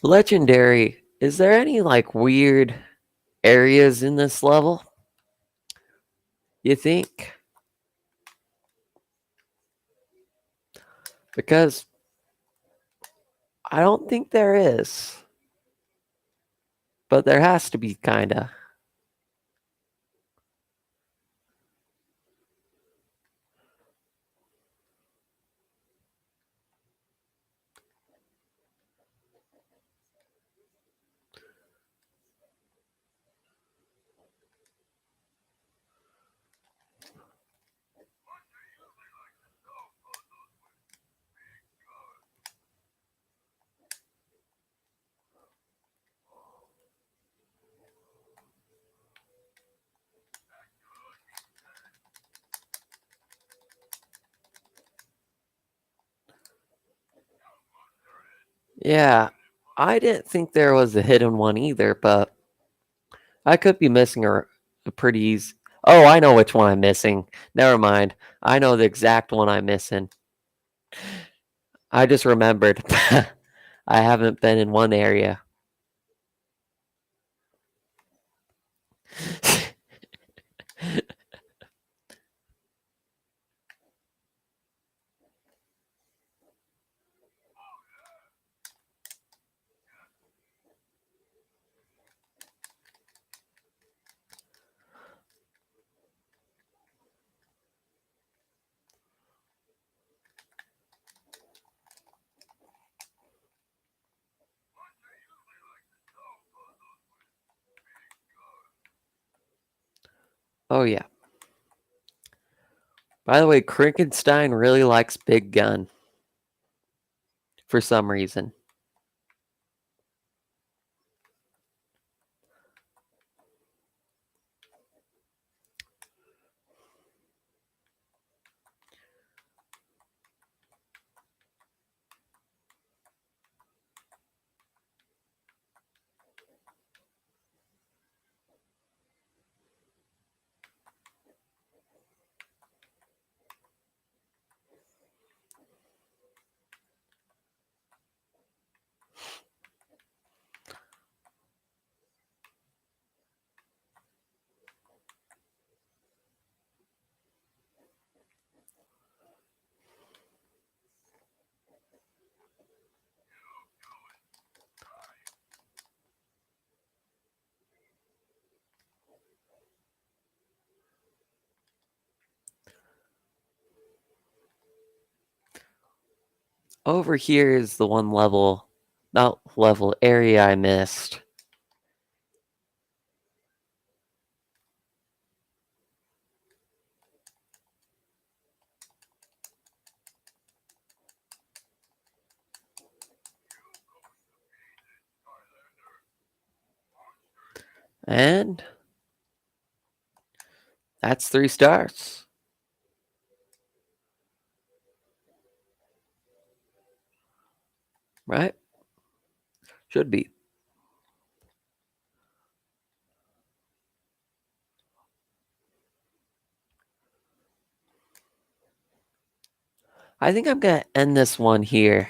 Legendary. Is there any like weird areas in this level? You think? Because I don't think there is, but there has to be, kinda. Yeah, I didn't think there was a hidden one either, but I could be missing a pretty easy. Oh, I know which one I'm missing. Never mind. I know the exact one I'm missing. I just remembered. I haven't been in one area. Oh yeah. By the way, Krinkenstein really likes Big Gun for some reason. Over here is the one level, not level, area I missed. And that's 3 stars. Right? Should be. I think I'm gonna end this one here.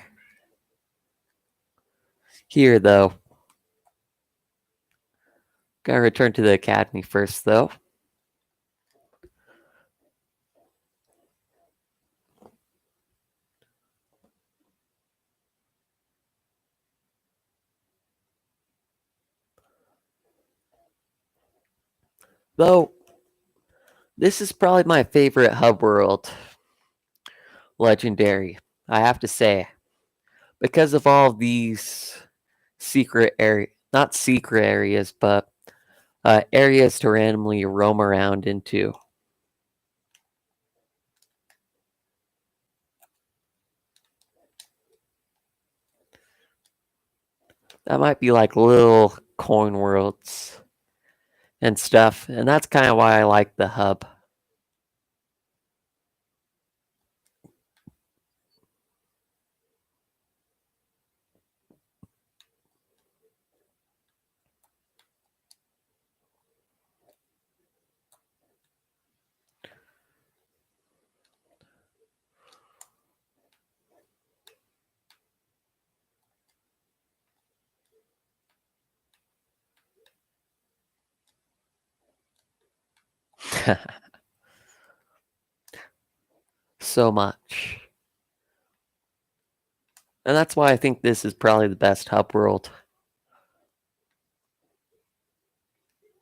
Here, though. Gotta return to the academy first, though. Though, this is probably my favorite hub world. Legendary, I have to say. Because of all these secret area, not secret areas, but areas to randomly roam around into. That might be like little coin worlds and stuff, and that's kind of why I like the hub. So much. And that's why I think this is probably the best hub world.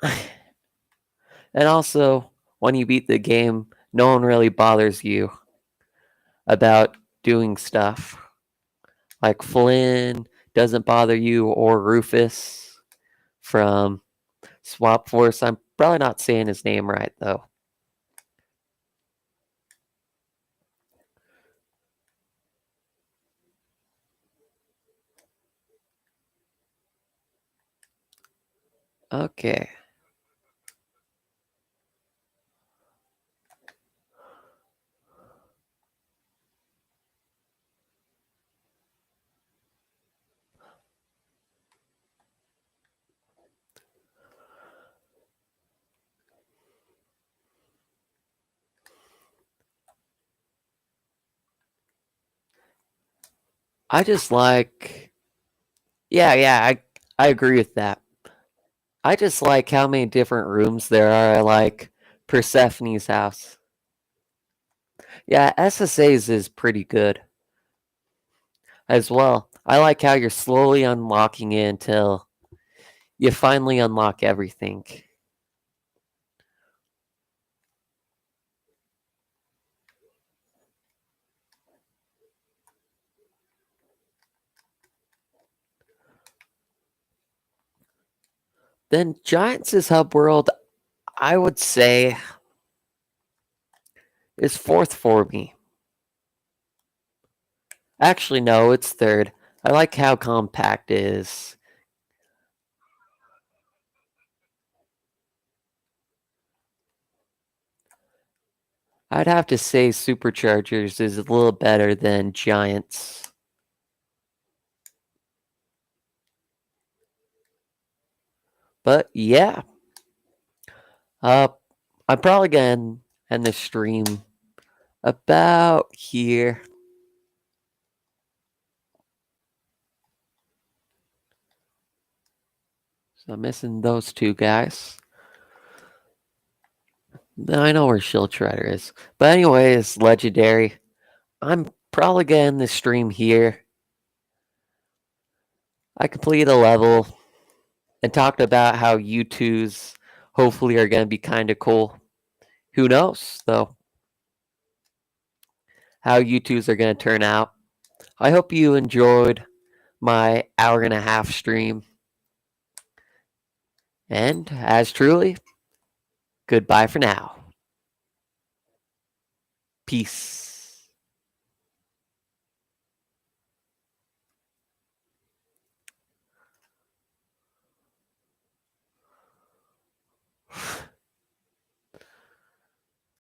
And also, when you beat the game, no one really bothers you about doing stuff. Like Flynn doesn't bother you, or Rufus from Swap Force. I'm probably not saying his name right, though. Okay. I just like, I agree with that. I just like how many different rooms there are. I like Persephone's house. Yeah, SSA's is pretty good as well. I like how you're slowly unlocking it until you finally unlock everything. Then Giants' hub world, I would say, is fourth for me. Actually, no, it's third. I like how compact it is. I'd have to say Superchargers is a little better than Giants. But yeah, uh, I'm probably gonna end the stream about here. So I'm missing those two guys. Then I know where Shield Shredder is. But anyways, legendary. I'm probably gonna end the stream here. I completed a level and talked about how U2s hopefully are gonna be kinda cool. Who knows, though, how U2s are gonna turn out. I hope you enjoyed my hour and a half stream. And as truly, goodbye for now. Peace.